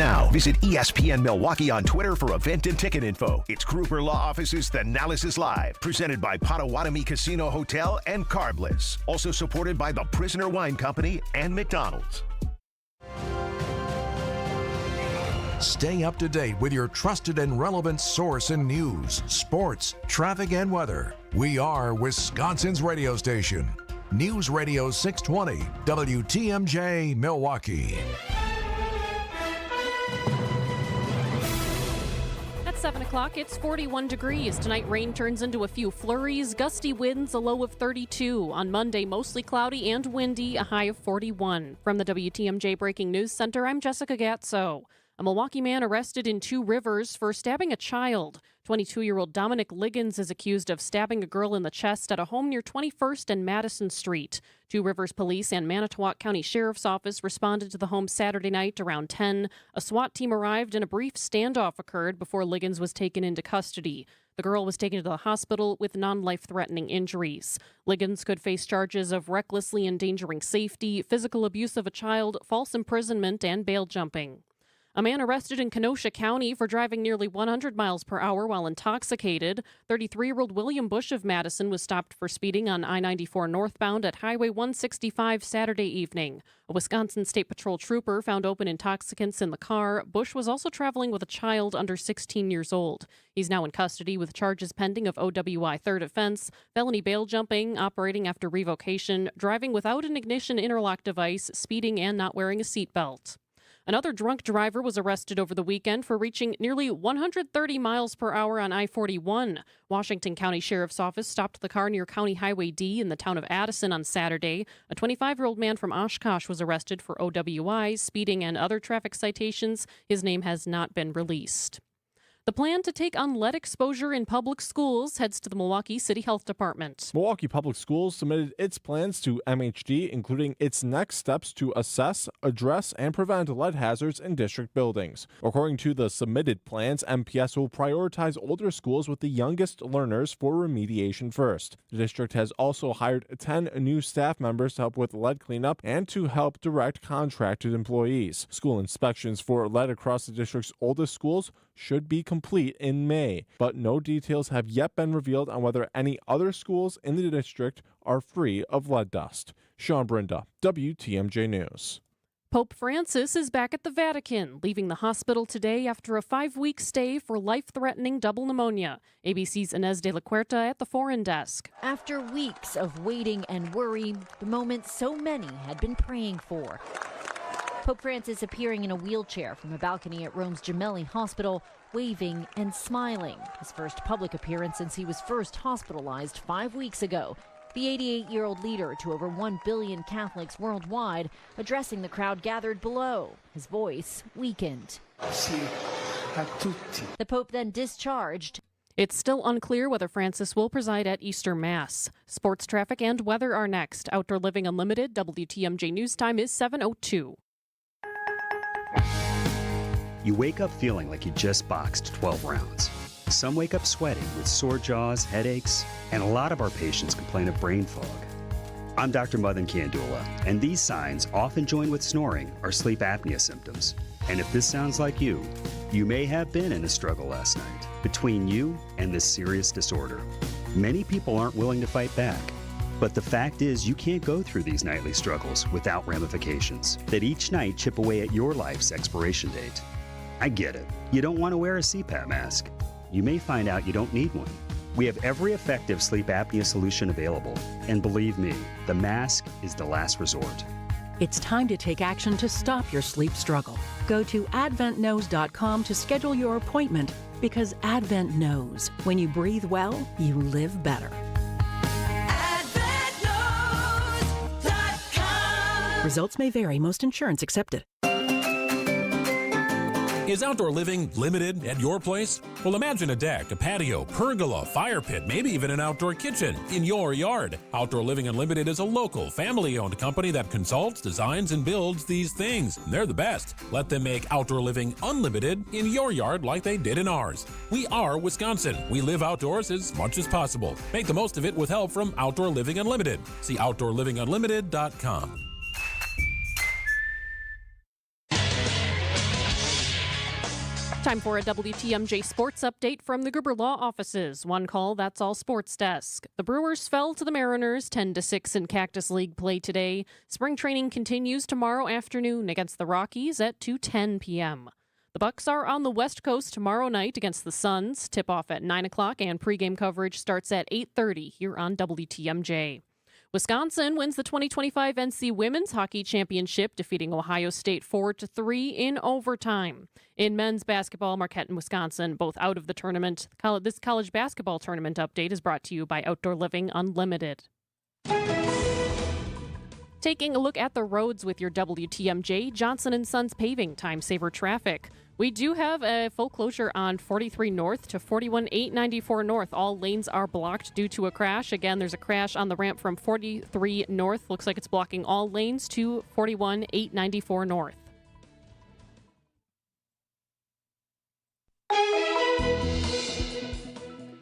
now, visit ESPN Milwaukee on Twitter for event and ticket info. It's Gruber Law Office's The Analysis Live, presented by Potawatomi Casino Hotel and Carbliss. Also supported by the Prisoner Wine Company and McDonald's. Stay up to date with your trusted and relevant source in news, sports, traffic, and weather. We are Wisconsin's radio station. News Radio 620, WTMJ, Milwaukee. At 7 o'clock, it's 41 degrees. Tonight, rain turns into a few flurries, gusty winds, a low of 32. On Monday, mostly cloudy and windy, a high of 41. From the WTMJ Breaking News Center, I'm Jessica Gatso. A Milwaukee man arrested in Two Rivers for stabbing a child. 22-year-old Dominic Liggins is accused of stabbing a girl in the chest at a home near 21st and Madison Street. Two Rivers Police and Manitowoc County Sheriff's Office responded to the home Saturday night around 10. A SWAT team arrived and a brief standoff occurred before Liggins was taken into custody. The girl was taken to the hospital with non-life-threatening injuries. Liggins could face charges of recklessly endangering safety, physical abuse of a child, false imprisonment, and bail jumping. A man arrested in Kenosha County for driving nearly 100 miles per hour while intoxicated. 33-year-old William Bush of Madison was stopped for speeding on I-94 northbound at Highway 165 Saturday evening. A Wisconsin State Patrol trooper found open intoxicants in the car. Bush was also traveling with a child under 16 years old. He's now in custody with charges pending of OWI third offense, felony bail jumping, operating after revocation, driving without an ignition interlock device, speeding, and not wearing a seatbelt. Another drunk driver was arrested over the weekend for reaching nearly 130 miles per hour on I-41. Washington County Sheriff's Office stopped the car near County Highway D in the town of Addison on Saturday. A 25-year-old man from Oshkosh was arrested for OWI, speeding, and other traffic citations. His name has not been released. The plan to take on lead exposure in public schools heads to the Milwaukee City Health Department. Milwaukee Public Schools submitted its plans to MHD, including its next steps to assess, address, and prevent lead hazards in district buildings. According to the submitted plans, MPS will prioritize older schools with the youngest learners for remediation first. The district has also hired 10 new staff members to help with lead cleanup and to help direct contracted employees. School inspections for lead across the district's oldest schools should be complete in May, but no details have yet been revealed on whether any other schools in the district are free of lead dust. Sean Brinda, WTMJ News. Pope Francis is back at the Vatican, leaving the hospital today after a 5-week stay for life-threatening double pneumonia. ABC's Inez de la Cuerta at the foreign desk. After weeks of waiting and worry, the moment so many had been praying for. Pope Francis appearing in a wheelchair from a balcony at Rome's Gemelli Hospital, waving and smiling. His first public appearance since he was first hospitalized 5 weeks ago. The 88-year-old leader to over 1 billion Catholics worldwide, addressing the crowd gathered below, his voice weakened. The Pope then discharged. It's still unclear whether Francis will preside at Easter Mass. Sports, traffic, and weather are next. Outdoor Living Unlimited, WTMJ News Time is 7:02. You wake up feeling like you just boxed 12 rounds. Some wake up sweating with sore jaws, headaches, and a lot of our patients complain of brain fog. I'm Dr. Madan Kandula, and these signs, often joined with snoring, are sleep apnea symptoms. And if this sounds like you may have been in a struggle last night between you and this serious disorder. Many people aren't willing to fight back. But the fact is, you can't go through these nightly struggles without ramifications that each night chip away at your life's expiration date. I get it. You don't want to wear a CPAP mask. You may find out you don't need one. We have every effective sleep apnea solution available. And believe me, the mask is the last resort. It's time to take action to stop your sleep struggle. Go to adventknows.com to schedule your appointment, because Advent knows when you breathe well, you live better. AdventKnows.com. Results may vary. Most insurance accepted. Is outdoor living limited at your place? Well, imagine a deck, a patio, pergola, fire pit, maybe even an outdoor kitchen in your yard. Outdoor Living Unlimited is a local, family-owned company that consults, designs, and builds these things. They're the best. Let them make Outdoor Living Unlimited in your yard like they did in ours. We are Wisconsin. We live outdoors as much as possible. Make the most of it with help from Outdoor Living Unlimited. See OutdoorLivingUnlimited.com. Time for a WTMJ sports update from the Gerber Law offices. One call, that's all sports desk. The Brewers fell to the Mariners 10-6 in Cactus League play today. Spring training continues tomorrow afternoon against the Rockies at 2:10 p.m. The Bucks are on the West Coast tomorrow night against the Suns. Tip-off at 9 o'clock and pregame coverage starts at 8:30 here on WTMJ. Wisconsin wins the 2025 NC Women's Hockey Championship, defeating Ohio State 4-3 in overtime. In men's basketball, Marquette and Wisconsin both out of the tournament. This college basketball tournament update is brought to you by Outdoor Living Unlimited. Taking a look at the roads with your WTMJ, Johnson & Sons Paving, time-saver traffic. We do have a full closure on 43 North to 41-894 North. All lanes are blocked due to a crash. Again, there's a crash on the ramp from 43 North. Looks like it's blocking all lanes to 41-894 North.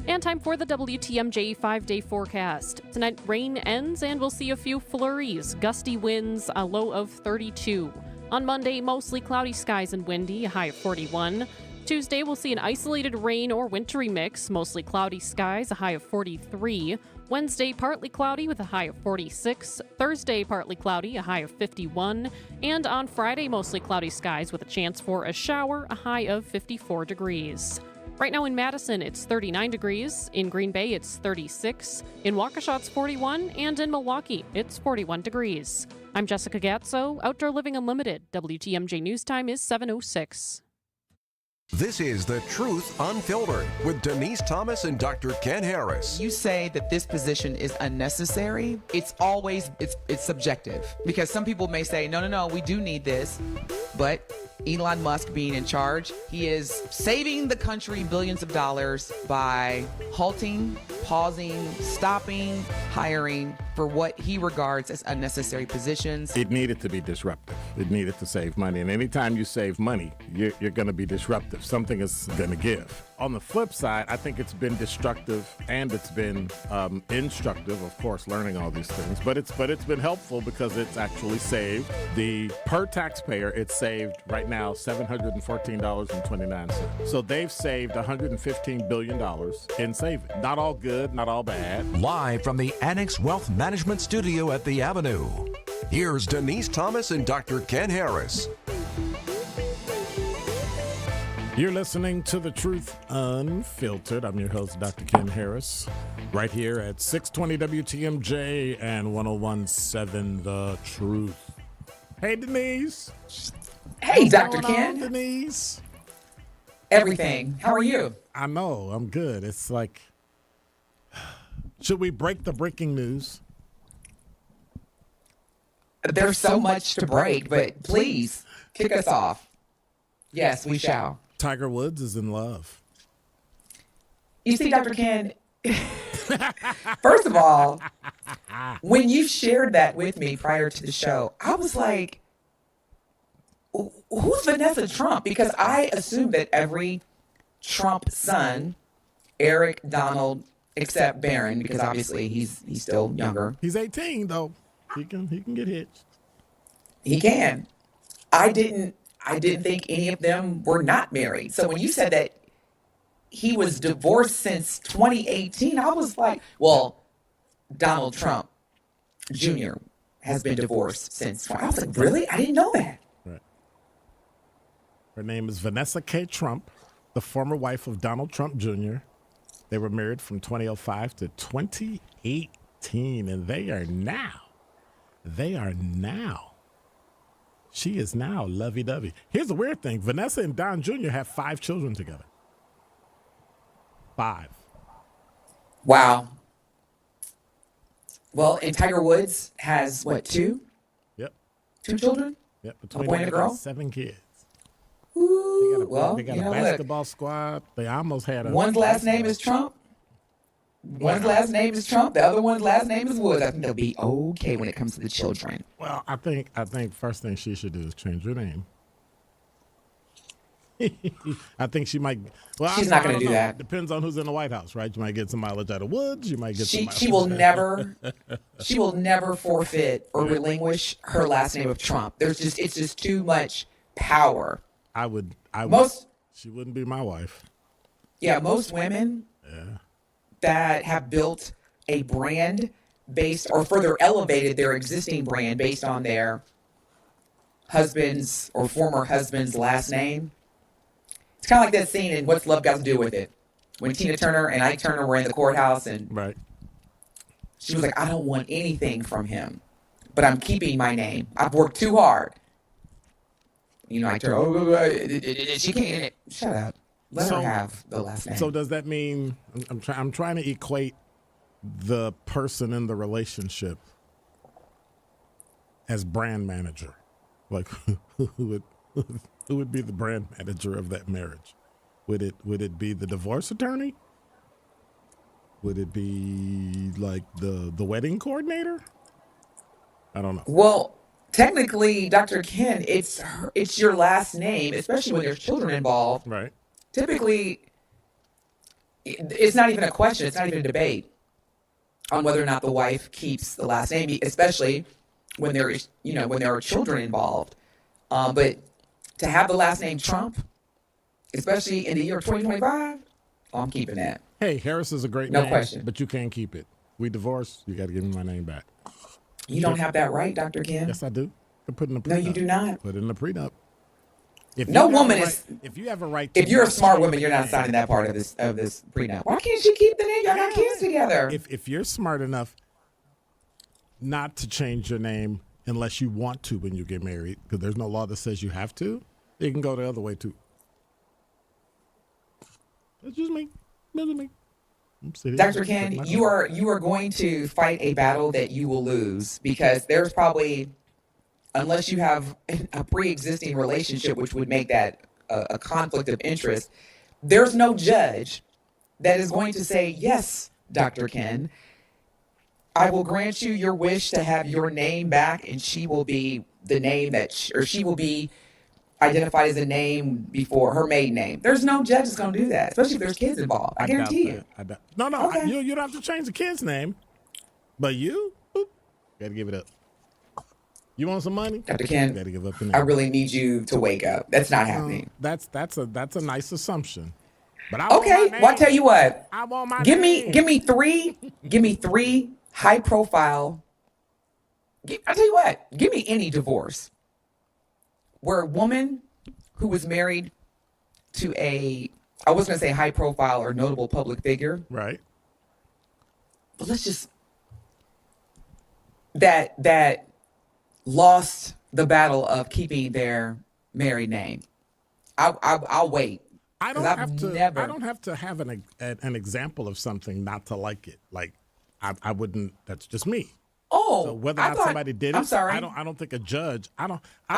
And time for the WTMJ 5-day forecast. Tonight, rain ends and we'll see a few flurries. Gusty winds, a low of 32. On Monday, mostly cloudy skies and windy, a high of 41. Tuesday, we'll see an isolated rain or wintry mix, mostly cloudy skies, a high of 43. Wednesday, partly cloudy with a high of 46. Thursday, partly cloudy, a high of 51. And on Friday, mostly cloudy skies with a chance for a shower, a high of 54 degrees. Right now in Madison, it's 39 degrees. In Green Bay, it's 36. In Waukesha, it's 41. And in Milwaukee, it's 41 degrees. I'm Jessica Gatso, Outdoor Living Unlimited. WTMJ News Time is 7:06. This is The Truth Unfiltered with Denise Thomas and Dr. Ken Harris. You say that this position is unnecessary. It's always, it's subjective, because some people may say, no, we do need this. But Elon Musk being in charge, he is saving the country billions of dollars by halting, pausing, stopping, hiring for what he regards as unnecessary positions. It needed to be disruptive. It needed to save money. And anytime you save money, you're going to be disruptive. Something is going to give. On the flip side, I think it's been destructive and it's been instructive, of course, learning all these things. But it's been helpful because it's actually saved per taxpayer. It's saved right now $714.29. So they've saved $115 billion in saving. Not all good, not all bad. Live from the Annex Wealth Management Studio at the Avenue, here's Denise Thomas and Dr. Ken Harris. You're listening to The Truth Unfiltered. I'm your host, Dr. Ken Harris, right here at 620 WTMJ and 101.7 The Truth. Hey, Denise. Hey, Dr. Ken. Denise. Everything. How are you? I know. I'm good. It's like, should we break the breaking news? There's so much to break, but please kick us off. Yes, we shall. Tiger Woods is in love. You see, Dr. Ken, first of all, when you shared that with me prior to the show, I was like, who's Vanessa Trump? Because I assume that every Trump son, Eric, Donald, except Barron, because obviously he's still younger. He's 18 though. He can get hitched. He can. I didn't think any of them were not married. So when you said that he was divorced since 2018, I was like, well, Donald Trump Jr. has been divorced since. I was like, really? I didn't know that. Right. Her name is Vanessa K. Trump, the former wife of Donald Trump Jr. They were married from 2005 to 2018, and they are now. She is now lovey-dovey. Here's the weird thing. Vanessa and Don Jr. have 5 children together. 5. Wow. Well, and Tiger Woods has, what, 2? Yep. 2 children? Yep. A boy and a girl? 7 kids. Ooh, they got a basketball squad. They almost had a... One's last name is Trump. One's last name is Trump. The other one's last name is Woods. I think they'll be okay when it comes to the children. Well, I think first thing she should do is change her name. I think she might. Well, she's not going to do that. Depends on who's in the White House, right? You might get some mileage out of Woods. You might get. She will never. She will never forfeit or relinquish her last name of Trump. It's just too much power. I would. She wouldn't be my wife. Yeah, most women that have built a brand based or further elevated their existing brand based on their husband's or former husband's last name. It's kind of like that scene in What's Love Got to Do with It? When Tina Turner and Ike Turner were in the courthouse and she was like, I don't want anything from him, but I'm keeping my name. I've worked too hard. You know, Ike Turner, she can't. Shut up. Let her have the last name. So does that mean, I'm trying to equate the person in the relationship as brand manager? Like, who would be the brand manager of that marriage? Would it be the divorce attorney? Would it be like the wedding coordinator? I don't know. Well, technically, Dr. Ken, it's your last name, especially when there's children involved. Right. Typically, it's not even a question. It's not even a debate on whether or not the wife keeps the last name, especially when there are children involved. But to have the last name Trump, especially in the year 2025, I'm keeping that. Hey, Harris is a great name. No question. But you can't keep it. We divorced. You got to give me my name back. You don't have that right, Dr. Ken. Yes, I do. Put in the prenup. No, you do not. Put in the prenup. If you have a right. If you're a smart woman, you're not signing that part of this prenup. Why can't she keep the name? Y'all got kids together. If you're smart enough not to change your name unless you want to when you get married, because there's no law that says you have to, you can go the other way too. That's just me. Dr. Ken, you are going to fight a battle that you will lose because there's probably, unless you have a pre-existing relationship, which would make that a conflict of interest, there's no judge that is going to say, yes, Dr. Ken, I will grant you your wish to have your name back, and she will be the name she will be identified as a name before her maiden name. There's no judge that's going to do that, especially if there's kids involved. I guarantee you. No, okay. You don't have to change the kid's name, but you got to give it up. You want some money? Dr. Ken, you got to give up the name. I really need you to wake up. That's not happening. That's a nice assumption. But well, I'll tell you what. I want my give name. me three high profile. I'll tell you what. Give me any divorce where a woman who was married to I was going to say high profile or notable public figure. Right. But let's just that lost the battle of keeping their married name. I'll wait. I don't have to have an example of something not to like it. Like I wouldn't. That's just me. Oh, so whether or not somebody did it, I'm sorry. I don't think a judge. I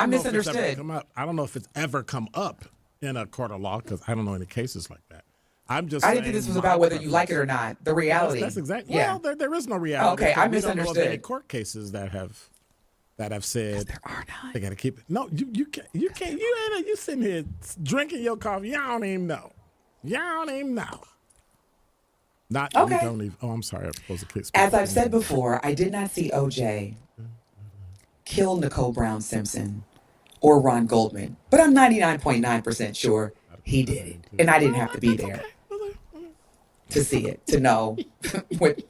misunderstood. Know if it's ever come up. I don't know if it's ever come up in a court of law because I don't know any cases like that. I didn't think this was about whether you like it or not. The reality. That's exactly. Yeah. Well, there is no reality. Okay, I misunderstood. We don't know of any court cases that have said there are not. They got to keep it. No, you can't. You sitting here drinking your coffee. Y'all don't even know. Not okay. You don't even. Oh, I'm sorry. I'm supposed to kiss. As I've said before, I did not see OJ kill Nicole Brown Simpson or Ron Goldman, but I'm 99.9% sure he did it, and I didn't have to be there to see it, to know with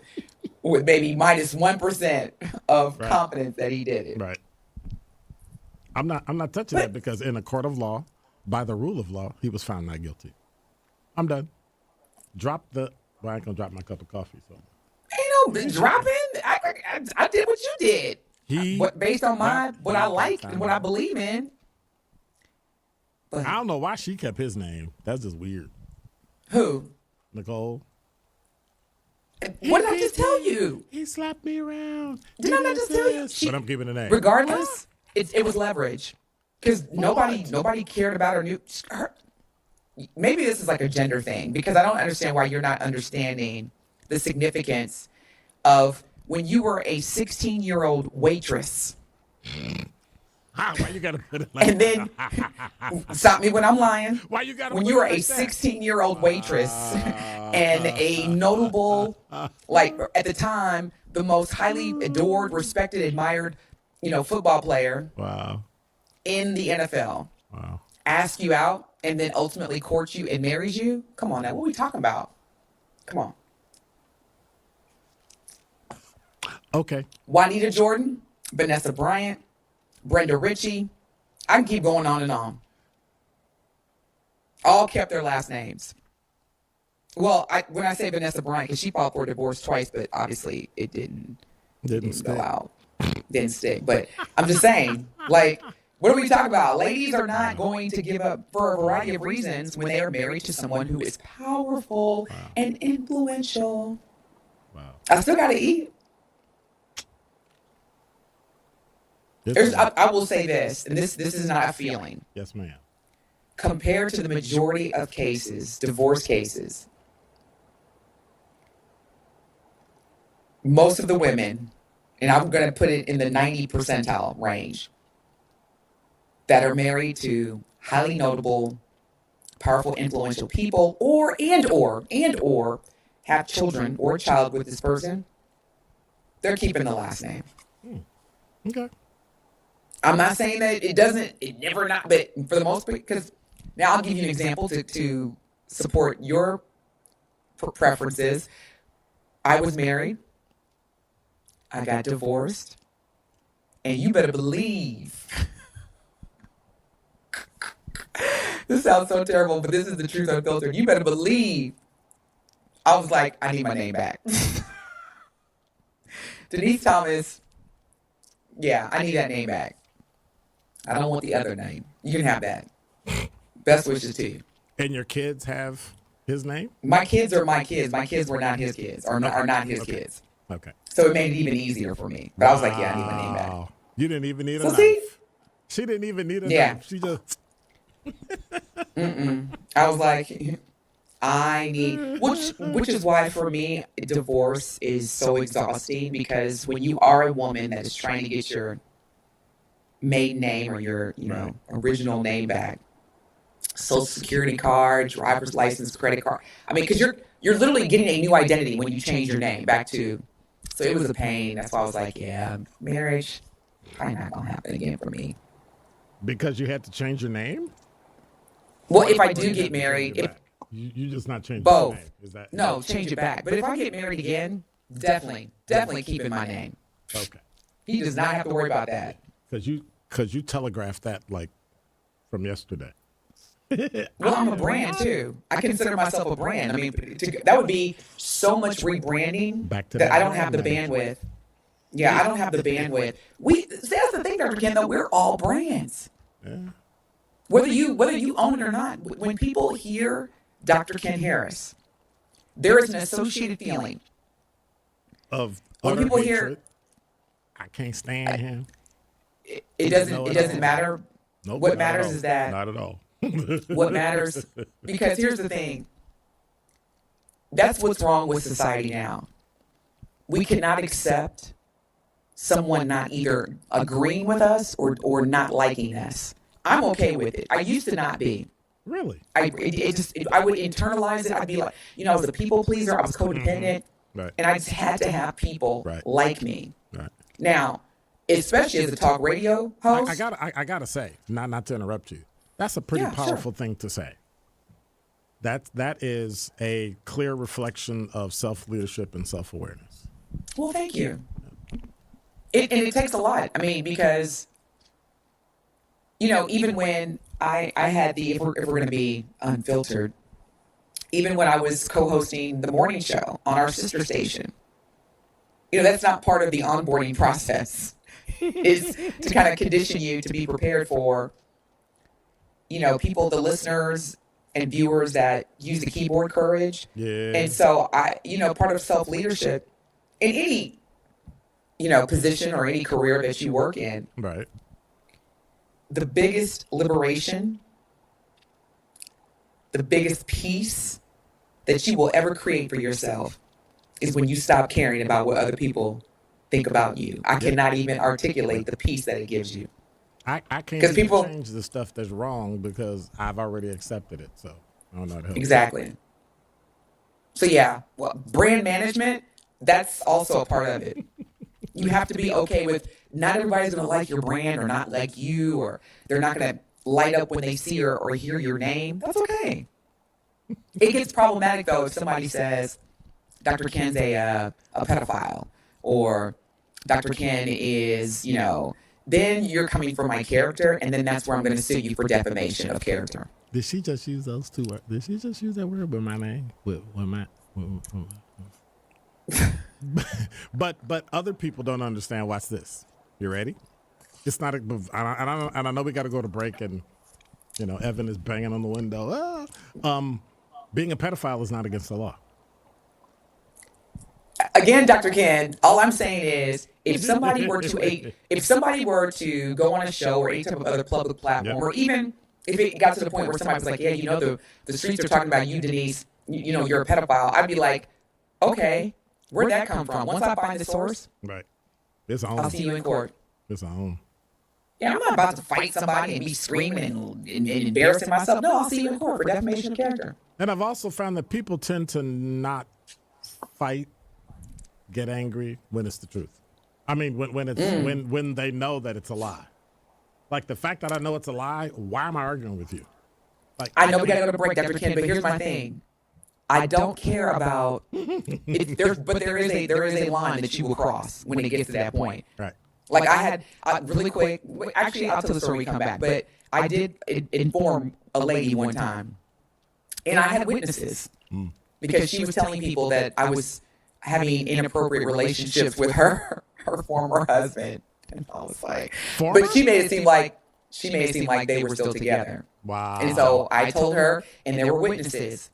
maybe minus 1% of confidence that he did it. Right. I'm not touching that because in a court of law, by the rule of law, he was found not guilty. I'm done. Well, I ain't gonna drop my cup of coffee. So ain't no dropping. I did what you did. Based on what I like and what I believe in. But I don't know why she kept his name. That's just weird. Who? Nicole. What did I just tell you? He slapped me around. Did I not just tell you? But I'm keeping the name. Regardless, it was leverage because nobody cared about her her. Maybe this is like a gender thing because I don't understand why you're not understanding the significance of when you were a 16-year-old waitress. Why you gotta put it like and then stop me when I'm lying. Why you gotta when put you were it like a 16-year-old waitress and a notable, like at the time, the most highly adored, respected, admired, football player. Wow. In the NFL. Wow. Ask you out and then ultimately courts you and marries you? Come on now, what are we talking about? Come on. Okay. Juanita Jordan, Vanessa Bryant, Brenda Ritchie. I can keep going on and on. All kept their last names. Well, when I say Vanessa Bryant, because she filed for divorce twice, but obviously it didn't go out. Didn't stick. But I'm just saying, like, what are we talking about? Ladies are not going to give up for a variety of reasons when they are married to someone who is powerful and influential. Wow. I still got to eat. I will say this, and this is not a feeling. Yes, ma'am. Compared to the majority of cases, divorce cases, most of the women, and I'm going to put it in the 90 percentile range, that are married to highly notable, powerful, influential people, or have children or a child with this person, they're keeping the last name. Okay. I'm not saying that it never not, but for the most part, because now I'll give you an example to support your preferences. I was married. I got divorced. And you better believe. This sounds so terrible, but this is the truth unfiltered. You better believe. I was like, I need my name back. Denise Thomas. Yeah, I need that name back. I don't want the other name. You can have that. Best wishes to you. And your kids have his name? My kids are my kids. My kids were not his kids, are not his kids. Okay. So it made it even easier for me. But I was like, yeah, I need my name back. You didn't even need a knife. See? She didn't even need a knife. She just... I was like, I need, which is why for me, divorce is so exhausting, because when you are a woman that is trying to get your maiden name or your, original name back, social security card, driver's license, credit card. I mean, because you're literally getting a new identity when you change your name back to, so it was a pain. That's why I was like, yeah, marriage, probably not going to happen again for me. Because you had to change your name? Well, if I do get married, you just not changing both. Your name. No, change it back. But if I get married again, definitely keeping my name. Okay. He does not have to worry about that. Because you telegraphed that like from yesterday. Well, I'm a brand too. I consider myself a brand. I mean, that would be so much rebranding that I don't have the bandwidth. Yeah, I don't have the bandwidth. That's the thing, Dr. Ken, though, we're all brands. Yeah. Whether you own it or not, when people hear Dr. Ken Harris, there is an associated feeling of when people hear, I can't stand him. It doesn't matter. Nope, what matters is that not at all. What matters, because here's the thing. That's what's wrong with society now. We cannot accept someone not either agreeing with us or not liking us. I'm okay with it. I used to not be. Really? I would internalize it. I'd be like, I was a people pleaser. I was codependent. Right. And I just had to have people like me. Right. Now, especially as a talk radio host. I gotta say, not to interrupt you, that's a pretty powerful thing to say. That is a clear reflection of self-leadership and self-awareness. Well, thank you. It takes a lot. I mean, because, even when I had if we're going to be unfiltered, even when I was co-hosting the morning show on our sister station, that's not part of the onboarding process. Is to kind of condition you to be prepared for, people, the listeners and viewers that use the keyboard courage. Yeah. And so part of self-leadership in any, position or any career that you work in. Right. The biggest liberation, the biggest peace that you will ever create for yourself is when you stop caring about what other people think about you. I cannot even articulate the peace that it gives you. I can't even change the stuff that's wrong because I've already accepted it. So I don't know how to help. Exactly. So brand management, that's also a part of it. You have to be okay with not everybody's going to like your brand or not like you, or they're not going to light up when they see or hear your name, that's okay. It gets problematic, though, if somebody says, Dr. Ken's a pedophile, or Dr. Ken is, then you're coming for my character, and then that's where I'm going to sue you for defamation of character. Did she just use those two words? Did she just use that word with my name? But other people don't understand. Watch this. You ready? It's not and I know we got to go to break, and Evan is banging on the window. Being a pedophile is not against the law. Again, Dr. Ken, all I'm saying is, if somebody were to go on a show or any type of other public platform, or even if it got to the point where somebody was like, yeah, the streets are talking about you, Denise, you're a pedophile, I'd be like, okay, where'd that come from? Once I find the source, right, it's on. I'll see you in court. It's on. Yeah, I'm not about to fight somebody and be screaming and embarrassing myself. No, I'll see you in court for defamation of character. And I've also found that people tend to not fight, get angry when it's the truth. I mean, when they know that it's a lie. Like the fact that I know it's a lie, why am I arguing with you? Like, I know we gotta go to break, Dr. Ken, but here's my thing. I don't care about it, there is a line that you will cross when it gets to that point. Right. Like I had really quick. Actually, I'll tell the story when we come back. But I did inform a lady one time, and I had witnesses because she was telling people that I was having inappropriate relationships with her former husband, and I was like, but she made it seem like they were still together. Wow. And so I told her, and there were witnesses.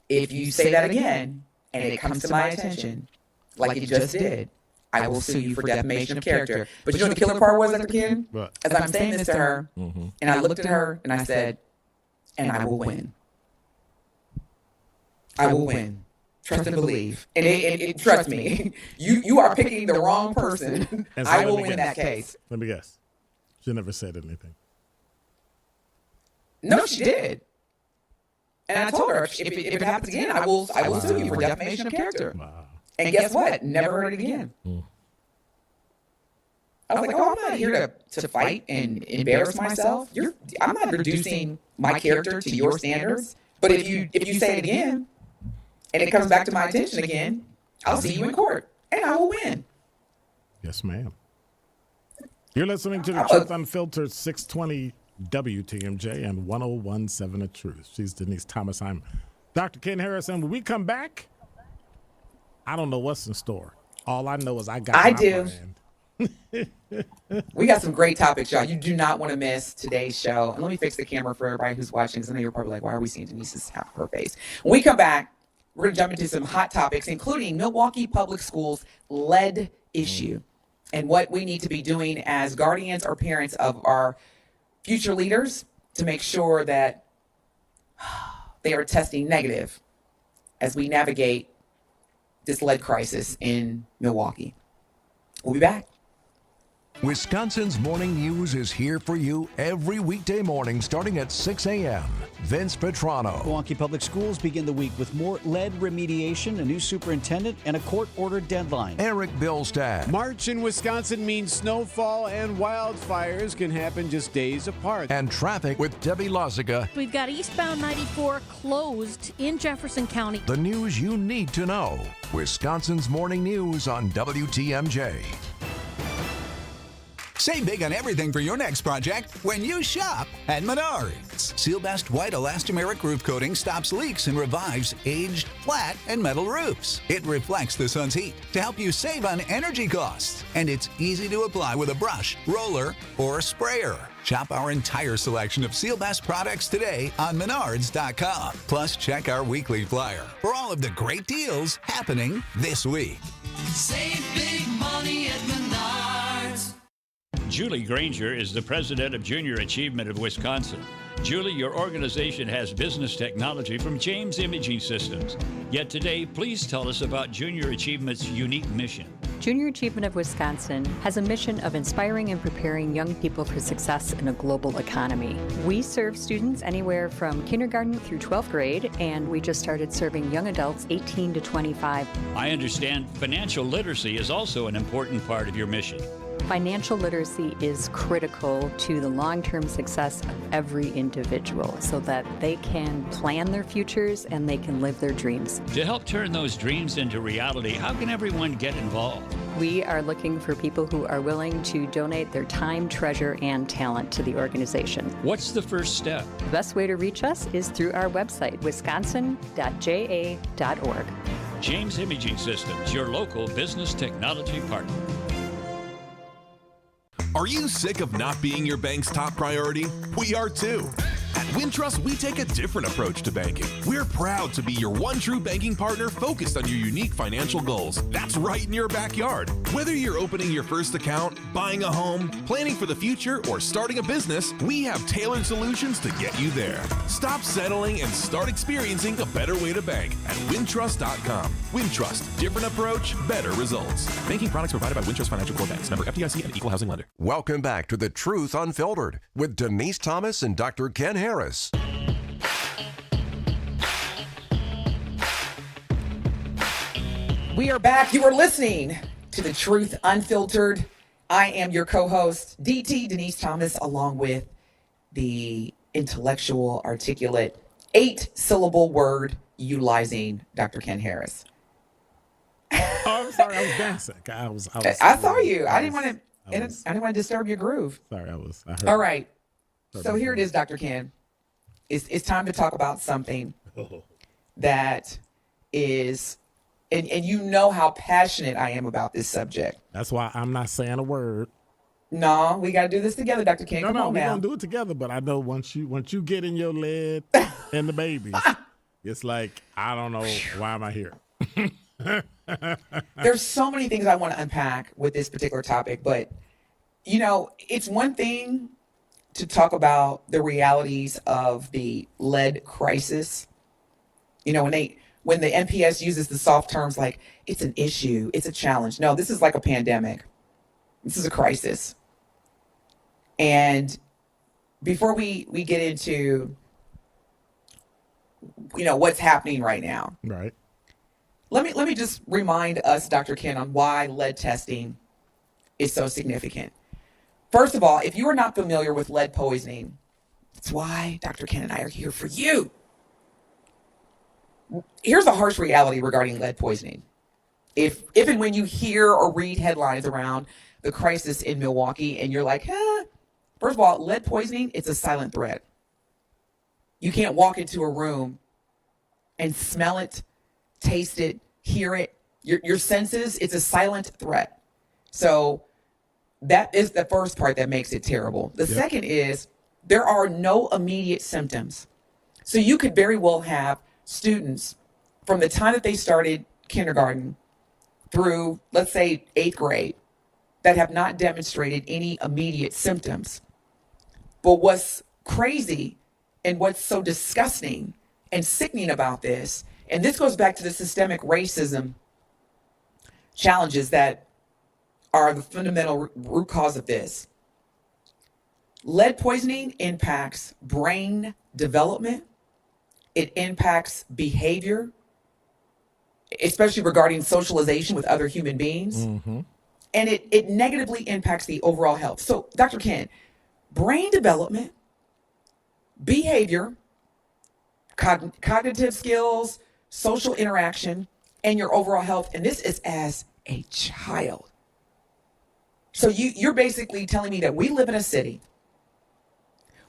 If you say that again, and it comes to my attention, like it just did, I will sue you for defamation of character. But you know what the killer part was, Dr. Ken? As I'm saying this to her, and I looked at her and I said, and I will win. I will win. Trust and believe. And it trust me, you are picking the wrong person. So I will win that case. Let me guess. She never said anything. No, she did. And I told her, if it happens again, I will sue you for defamation of character. Wow. And guess what? Never heard it again. I was like, I'm not here to fight and embarrass myself. I'm not reducing my character to your standards. But if you say it again, and it comes back to my attention again, I'll see you in court, and I will win. Yes, ma'am. You're listening to The Truth Unfiltered, 620 WTMJ and 101.7 The Truth. She's Denise Thomas. I'm Dr. Ken Harris, and when we come back, I don't know what's in store. All I know is I do. We got some great topics, y'all. You do not want to miss today's show. And let me fix the camera for everybody who's watching, because I know you're probably like, why are we seeing Denise's half of her face? When we come back, we're going to jump into some hot topics, including Milwaukee Public Schools' lead issue and what we need to be doing as guardians or parents of our future leaders to make sure that they are testing negative as we navigate this lead crisis in Milwaukee. We'll be back. Wisconsin's Morning News is here for you every weekday morning starting at 6 a.m. Vince Petrano. Milwaukee Public Schools begin the week with more lead remediation, a new superintendent, and a court-ordered deadline. Eric Billstad. March in Wisconsin means snowfall and wildfires can happen just days apart. And traffic with Debbie Loziga. We've got eastbound 94 closed in Jefferson County. The news you need to know. Wisconsin's Morning News on WTMJ. Save big on everything for your next project when you shop at Menards. Seal Best White Elastomeric Roof Coating stops leaks and revives aged, flat, and metal roofs. It reflects the sun's heat to help you save on energy costs. And it's easy to apply with a brush, roller, or sprayer. Shop our entire selection of Seal Best products today on Menards.com. Plus, check our weekly flyer for all of the great deals happening this week. Save big money at Menards. Julie Granger is the president of Junior Achievement of Wisconsin. Julie, your organization has business technology from James Imaging Systems. Yet today, please tell us about Junior Achievement's unique mission. Junior Achievement of Wisconsin has a mission of inspiring and preparing young people for success in a global economy. We serve students anywhere from kindergarten through 12th grade, and we just started serving young adults 18 to 25. I understand financial literacy is also an important part of your mission. Financial literacy is critical to the long-term success of every individual so that they can plan their futures and they can live their dreams. To help turn those dreams into reality, how can everyone get involved? We are looking for people who are willing to donate their time, treasure, and talent to the organization. What's the first step? The best way to reach us is through our website, wisconsin.ja.org. James Imaging Systems, your local business technology partner. Are you sick of not being your bank's top priority? We are too. At Wintrust, we take a different approach to banking. We're proud to be your one true banking partner focused on your unique financial goals. That's right in your backyard. Whether you're opening your first account, buying a home, planning for the future, or starting a business, we have tailored solutions to get you there. Stop settling and start experiencing a better way to bank at Wintrust.com. Wintrust, different approach, better results. Banking products provided by Wintrust Financial Corp. Banks, member FDIC and equal housing lender. Welcome back to The Truth Unfiltered with Denise Thomas and Dr. Ken Harris. We are back. You are listening to The Truth Unfiltered. I am your co-host, DT, Denise Thomas, along with the intellectual, articulate, 8-syllable word utilizing Dr. Ken Harris. Oh, I'm sorry. I was dancing. I saw you. I didn't want to disturb your groove. Sorry, I heard. All right. So here it is, Dr. Ken. It's time to talk about something that is, and you know how passionate I am about this subject. That's why I'm not saying a word. No, we got to do this together, Dr. Ken. Come on we're now. gonna do it together. But I know once you get in your lead and the babies, it's like I don't know why am I here. There's so many things I want to unpack with this particular topic, but it's one thing to talk about the realities of the lead crisis. When the NPS uses the soft terms like it's an issue, it's a challenge. No, this is like a pandemic. This is a crisis. And before we get into what's happening right now, right? Let me just remind us, Dr. Ken, on why lead testing is so significant. First of all, if you are not familiar with lead poisoning, that's why Dr. Ken and I are here for you. Here's a harsh reality regarding lead poisoning. If and when you hear or read headlines around the crisis in Milwaukee and you're like, first of all, lead poisoning, it's a silent threat. You can't walk into a room and smell it, taste it, hear it. Your senses, it's a silent threat. So that is the first part that makes it terrible. The second is there are no immediate symptoms. So you could very well have students from the time that they started kindergarten through, let's say, 8th grade that have not demonstrated any immediate symptoms. But what's crazy and what's so disgusting and sickening about this, and this goes back to the systemic racism challenges that are the fundamental root cause of this. Lead poisoning impacts brain development. It impacts behavior, especially regarding socialization with other human beings. Mm-hmm. And it negatively impacts the overall health. So, Dr. Ken, brain development, behavior, cognitive skills, social interaction, and your overall health. And this is as a child. So you're basically telling me that we live in a city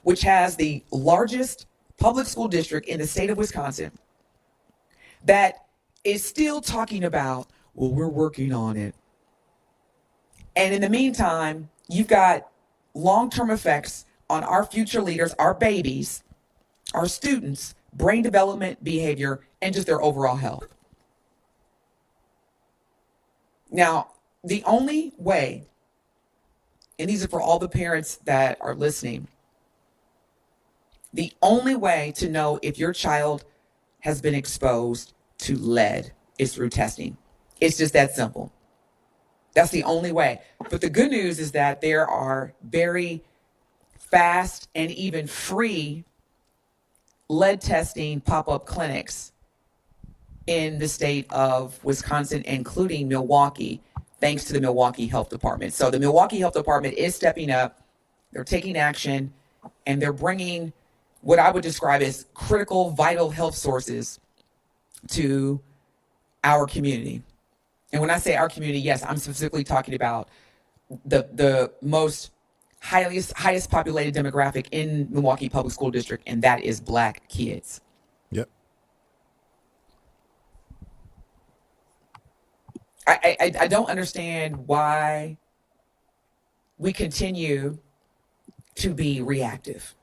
which has the largest public school district in the state of Wisconsin that is still talking about, well, we're working on it. And in the meantime, you've got long-term effects on our future leaders, our babies, our students, brain development, behavior, and just their overall health. Now, the only way, and these are for all the parents that are listening, the only way to know if your child has been exposed to lead is through testing. It's just that simple. That's the only way. But the good news is that there are very fast and even free lead testing pop-up clinics in the state of Wisconsin, including Milwaukee, thanks to the Milwaukee Health Department. So the Milwaukee Health Department is stepping up. They're taking action, and they're bringing what I would describe as critical, vital health sources to our community. And when I say our community, yes, I'm specifically talking about the most highest populated demographic in Milwaukee Public School District, and that is Black kids. Yep. I don't understand why we continue to be reactive.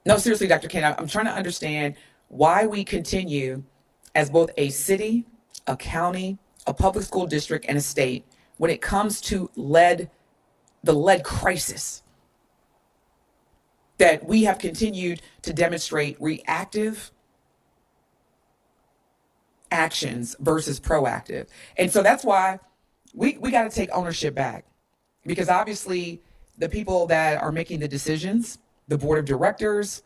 No, seriously, Dr. Ken, I'm trying to understand why we continue as both a city, a county, a public school district, and a state when it comes to the lead crisis, that we have continued to demonstrate reactive actions versus proactive. And so that's why we got to take ownership back, because obviously the people that are making the decisions, the board of directors,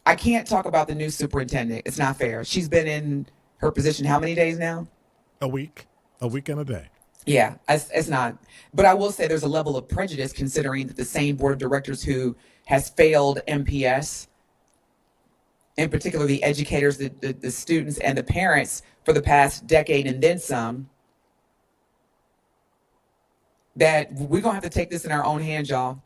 I can't talk about the new superintendent. It's not fair. She's been in her position how many days now? A week and a day. Yeah, it's not. But I will say there's a level of prejudice considering that the same board of directors who has failed MPS, in particular the educators, the students, and the parents for the past decade and then some, that we're going to have to take this in our own hands, y'all.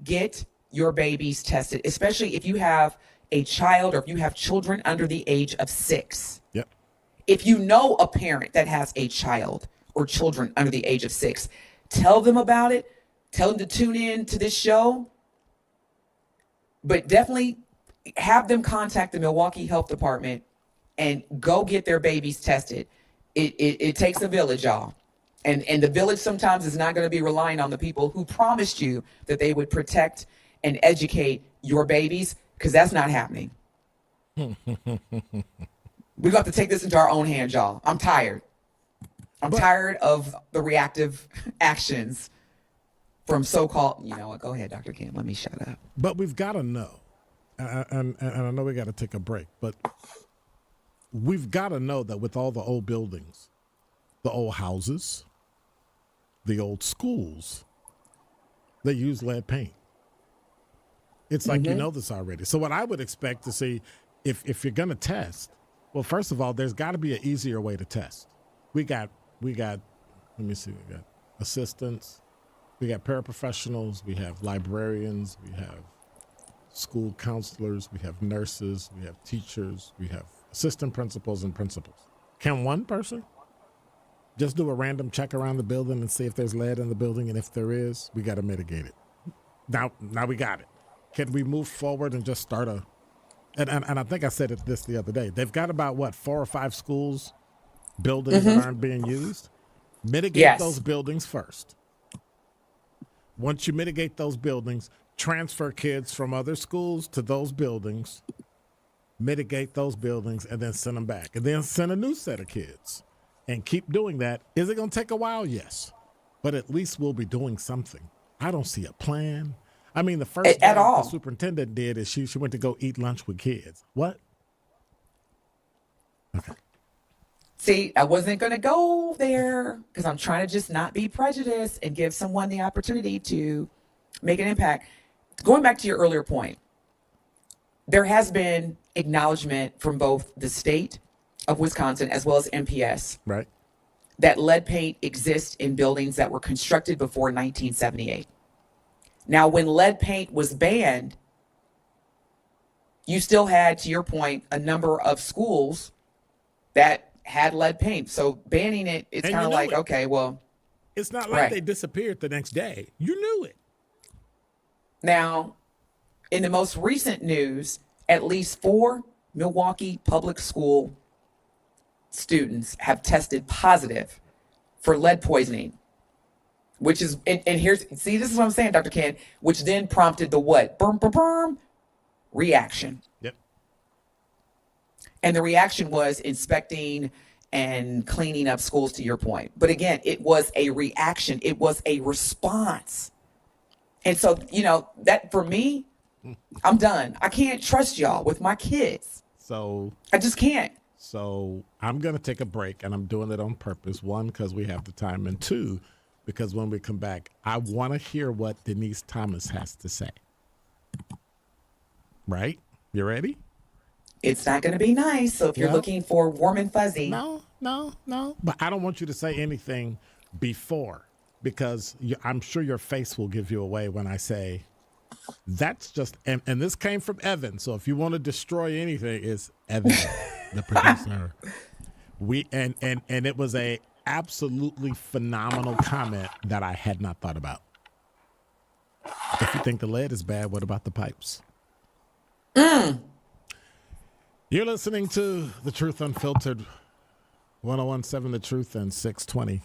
Get your babies tested, especially if you have a child or if you have children under the age of 6. Yep. If you know a parent that has a child or children under the age of 6, tell them about it. Tell them to tune in to this show. But definitely have them contact the Milwaukee Health Department and go get their babies tested. It takes a village, y'all. And the village sometimes is not going to be relying on the people who promised you that they would protect and educate your babies, because that's not happening. We're going to have to take this into our own hands, y'all. I'm tired. I'm tired of the reactive actions from so-called, you know what, go ahead, Dr. Kim, let me shut up. But we've got to know, and I know we got to take a break, but we've got to know that with all the old buildings, the old houses, the old schools, they use lead paint. It's like, you know this already. So what I would expect to see, if you're going to test, well, first of all, there's got to be an easier way to test. We got, let me see, we got assistants, we got paraprofessionals, we have librarians, we have school counselors, we have nurses, we have teachers, we have assistant principals and principals. Can one person just do a random check around the building and see if there's lead in the building? And if there is, we got to mitigate it. Now we got it. Can we move forward and just start and I think I said this the other day. They've got about, 4 or 5 schools, buildings that aren't being used. Mitigate those buildings first. Once you mitigate those buildings, transfer kids from other schools to those buildings, mitigate those buildings, and then send them back. And then send a new set of kids. And keep doing that. Is it going to take a while? Yes. But at least we'll be doing something. I don't see a plan. I mean, the first thing the superintendent did is she went to go eat lunch with kids. What? Okay. See, I wasn't going to go there because I'm trying to just not be prejudiced and give someone the opportunity to make an impact. Going back to your earlier point, there has been acknowledgement from both the state of Wisconsin as well as MPS, right, that lead paint exists in buildings that were constructed before 1978. Now, when lead paint was banned, you still had, to your point, a number of schools that had lead paint. So banning it, it's kind of like, okay, well. It's not like they disappeared the next day. You knew it. Now, in the most recent news, at least 4 Milwaukee public school students have tested positive for lead poisoning, which is, and here's, see, this is what I'm saying, Dr. Ken, which then prompted the what? Reaction. Yep. And the reaction was inspecting and cleaning up schools, to your point. But again, it was a reaction. It was a response. And so, you know, that for me, I'm done. I can't trust y'all with my kids. So I just can't. So I'm going to take a break, and I'm doing it on purpose. One, because we have the time, and two, because when we come back, I want to hear what Denise Thomas has to say. Right? You ready? It's not going to be nice. So if you're looking for warm and fuzzy. No. But I don't want you to say anything before, because I'm sure your face will give you away when I say, that's just, and this came from Evan. So if you want to destroy anything, it's Evan, the producer. And it was a absolutely phenomenal comment that I had not thought about. If you think the lead is bad, what about the pipes? You're listening to The Truth Unfiltered, 101.7 The Truth and 620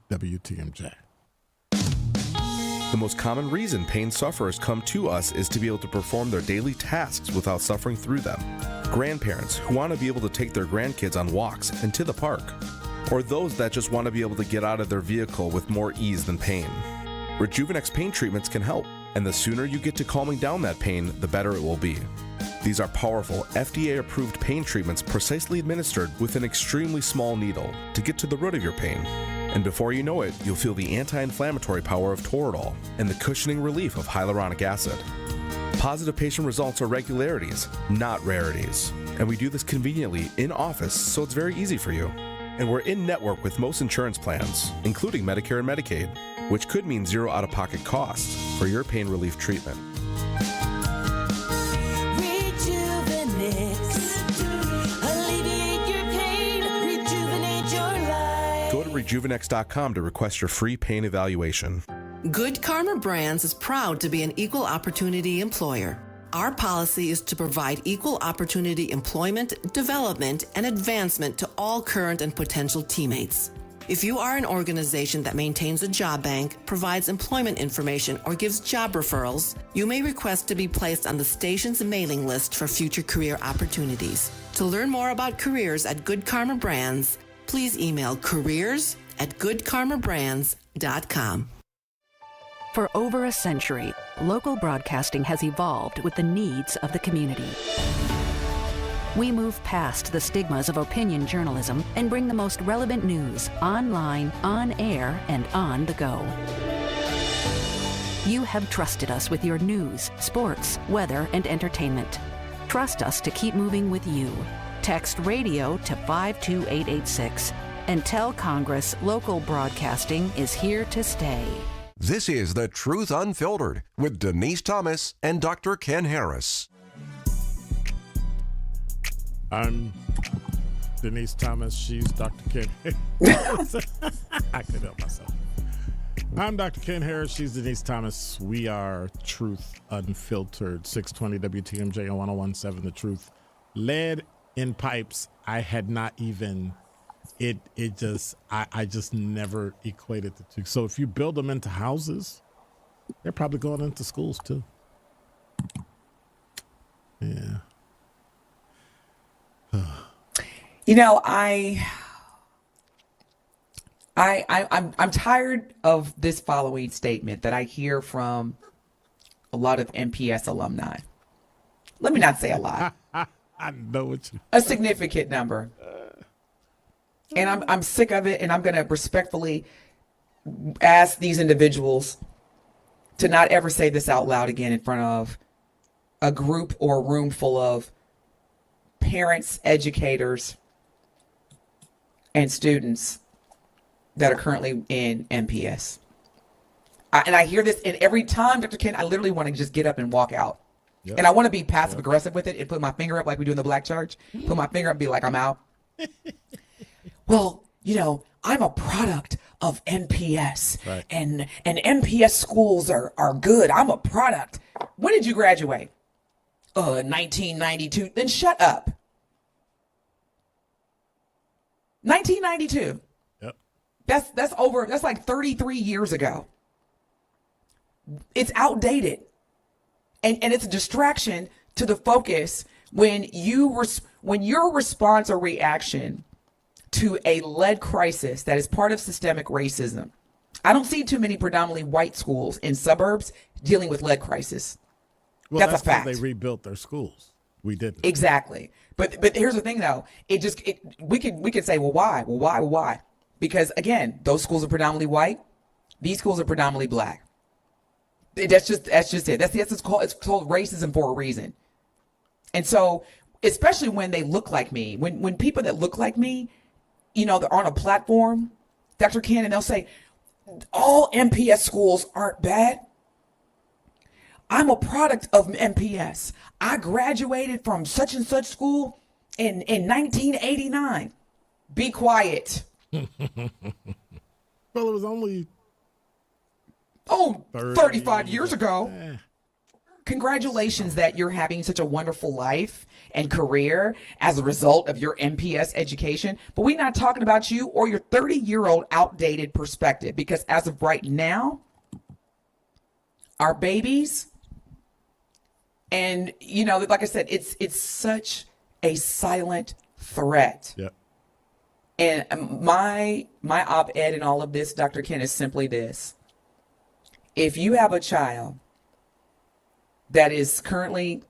WTMJ. The most common reason pain sufferers come to us is to be able to perform their daily tasks without suffering through them. Grandparents who want to be able to take their grandkids on walks and to the park. Or those that just want to be able to get out of their vehicle with more ease than pain. Rejuvenex pain treatments can help, and the sooner you get to calming down that pain, the better it will be. These are powerful, FDA-approved pain treatments precisely administered with an extremely small needle to get to the root of your pain. And before you know it, you'll feel the anti-inflammatory power of Toradol and the cushioning relief of hyaluronic acid. Positive patient results are regularities, not rarities. And we do this conveniently in office, so it's very easy for you. And we're in network with most insurance plans, including Medicare and Medicaid, which could mean zero out-of-pocket costs for your pain relief treatment. Go to Rejuvenex.com to request your free pain evaluation. Good Karma Brands is proud to be an equal opportunity employer. Our policy is to provide equal opportunity employment, development, and advancement to all current and potential teammates. If you are an organization that maintains a job bank, provides employment information, or gives job referrals, you may request to be placed on the station's mailing list for future career opportunities. To learn more about careers at Good Karma Brands, please email careers@goodkarmabrands.com. For over a century, local broadcasting has evolved with the needs of the community. We move past the stigmas of opinion journalism and bring the most relevant news online, on air, and on the go. You have trusted us with your news, sports, weather, and entertainment. Trust us to keep moving with you. Text radio to 52886 and tell Congress local broadcasting is here to stay. This is The Truth Unfiltered with Denise Thomas and Dr. Ken Harris. I'm Denise Thomas. She's Dr. Ken Harris. I could help myself. I'm Dr. Ken Harris. She's Denise Thomas. We are Truth Unfiltered, 620 WTMJ on 101.7 The Truth. Lead in pipes, I had not even, I just never equated the two. So if you build them into houses, they're probably going into schools too. Yeah. You know, I'm tired of this following statement that I hear from a lot of MPS alumni. Let me not say a lot. I know what you. A significant number. And I'm sick of it, and I'm going to respectfully ask these individuals to not ever say this out loud again in front of a group or a room full of parents, educators, and students that are currently in MPS. And I hear this, and every time, Dr. Ken, I literally want to just get up and walk out. Yep. And I want to be passive aggressive with it and put my finger up like we do in the black church. Put my finger up and be like, I'm out. Well, you know, I'm a product of MPS. Right. And MPS schools are good. I'm a product. When did you graduate? 1992. Then shut up. 1992. Yep. That's like 33 years ago. It's outdated. And it's a distraction to the focus when your response or reaction to a lead crisis that is part of systemic racism. I don't see too many predominantly white schools in suburbs dealing with lead crisis. Well, that's a fact. They rebuilt their schools. We didn't. Exactly. But here's the thing, though. We could say, well, why? Well, why? Because again, those schools are predominantly white. These schools are predominantly black. That's just it. It's called racism for a reason. And so, especially when they look like me, when people that look like me, they're on a platform, Dr. Ken, and they'll say, all MPS schools aren't bad. I'm a product of MPS. I graduated from such and such school in 1989. Be quiet. Well, it was only 35 years ago. Congratulations that you're having such a wonderful life and career as a result of your MPS education. But we're not talking about you or your 30-year-old outdated perspective, because as of right now, our babies, and like I said, it's such a silent threat. Yep. And my op-ed in all of this, Dr. Ken, is simply this. If you have a child that is currently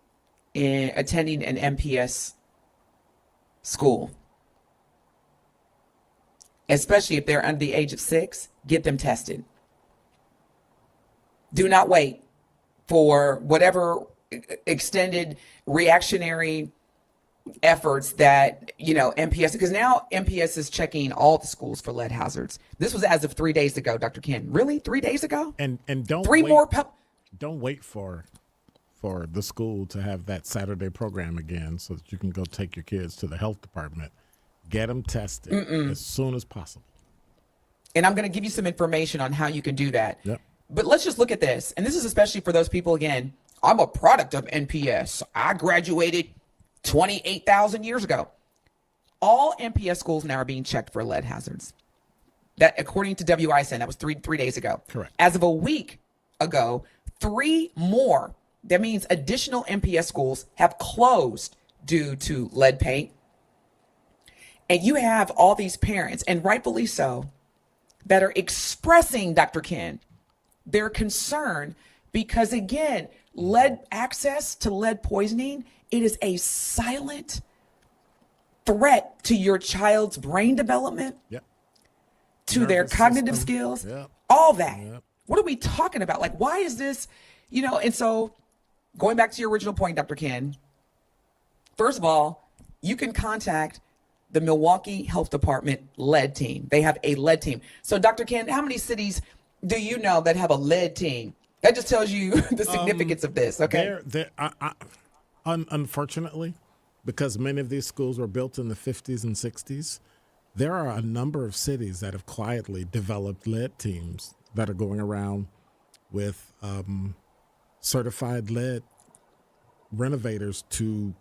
attending an MPS school, especially if they're under the age of 6, get them tested. Do not wait for whatever extended reactionary efforts that MPS, because now MPS is checking all the schools for lead hazards. This was as of 3 days ago, Dr. Ken. Really? 3 days ago? And don't don't wait for the school to have that Saturday program again so that you can go take your kids to the health department. Get them tested as soon as possible. And I'm going to give you some information on how you can do that. Yep. But let's just look at this. And this is especially for those people, again, I'm a product of NPS. I graduated 28,000 years ago. All MPS schools now are being checked for lead hazards. That, according to WISN, that was three days ago. Correct. As of a week ago, 3 more, that means additional MPS schools have closed due to lead paint. And you have all these parents, and rightfully so, that are expressing, Dr. Ken, their concern because, again, access to lead poisoning, it is a silent threat to your child's brain development, to their cognitive skills, all that. What are we talking about? Like, why is this, and so going back to your original point, Dr. Ken, first of all, you can contact the Milwaukee Health Department lead team. They have a lead team. So, Dr. Ken, how many cities do you know that have a lead team? That just tells you the significance of this, okay? Unfortunately, because many of these schools were built in the 50s and 60s, there are a number of cities that have quietly developed lead teams that are going around with certified lead renovators to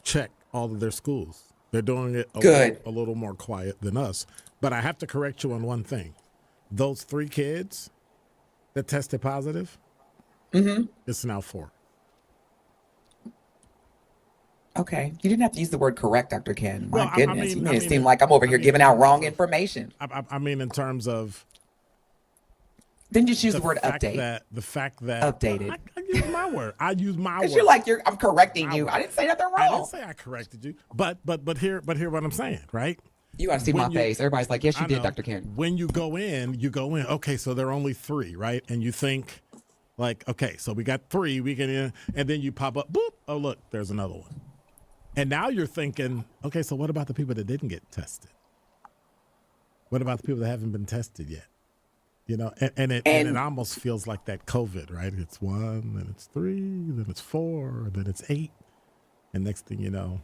check all of their schools. They're doing it a little more quiet than us. But I have to correct you on one thing. Those 3 kids that tested positive, it's now 4. Okay. You didn't have to use the word correct, Dr. Ken. My goodness. You made it seem like I'm over here giving out wrong information. I mean, in terms of... Then just use the word update. The fact that... Updated. I use my word. I use my word. Because you're like, I'm correcting you. I didn't say nothing wrong. I didn't say I corrected you. But hear what I'm saying, right? You got to see my face. Everybody's like, yes, you did, Dr. Ken. When you go in, okay, so there are only 3, right? And you think, like, okay, so we got 3, we can, and then you pop up, boop, oh, look, there's another one. And now you're thinking, okay, so what about the people that didn't get tested? What about the people that haven't been tested yet? And it almost feels like that COVID, right? It's 1, then it's 3, then it's 4, then it's 8. And next thing you know,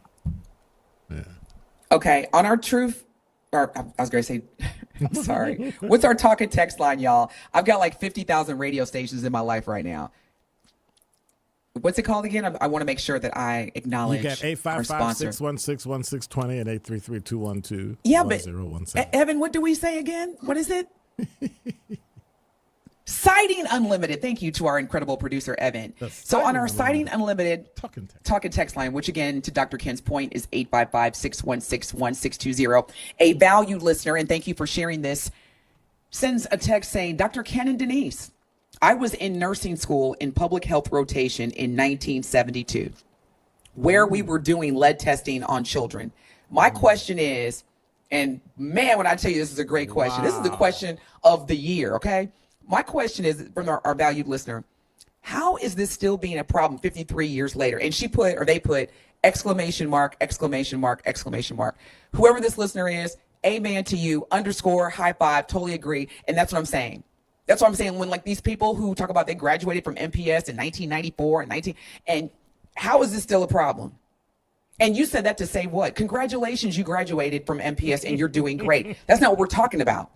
Okay, on our truth, or I was going to say, I'm sorry. What's our talk and text line, y'all? I've got like 50,000 radio stations in my life right now. What's it called again? I want to make sure that I acknowledge our sponsor. 855-616-1620 and 833-212-1017. Yeah, but Evan, what do we say again? What is it? Citing Unlimited. Thank you to our incredible producer, Evan. So on our Citing Unlimited talk and text line, which again, to Dr. Ken's point, is 855-616-1620. A valued listener, and thank you for sharing this, sends a text saying, Dr. Ken and Denise, I was in nursing school in public health rotation in 1972. where we were doing lead testing on children. My question is, and man, when I tell you this is a great question, this is the question of the year, okay? My question is from our valued listener, how is this still being a problem 53 years later? And they put exclamation mark, exclamation mark, exclamation mark. Whoever this listener is, amen to you, underscore, high five, totally agree. And that's what I'm saying. That's what I'm saying when like these people who talk about they graduated from MPS in 1994 and how is this still a problem? And you said that to say what? Congratulations, you graduated from MPS and you're doing great. That's not what we're talking about.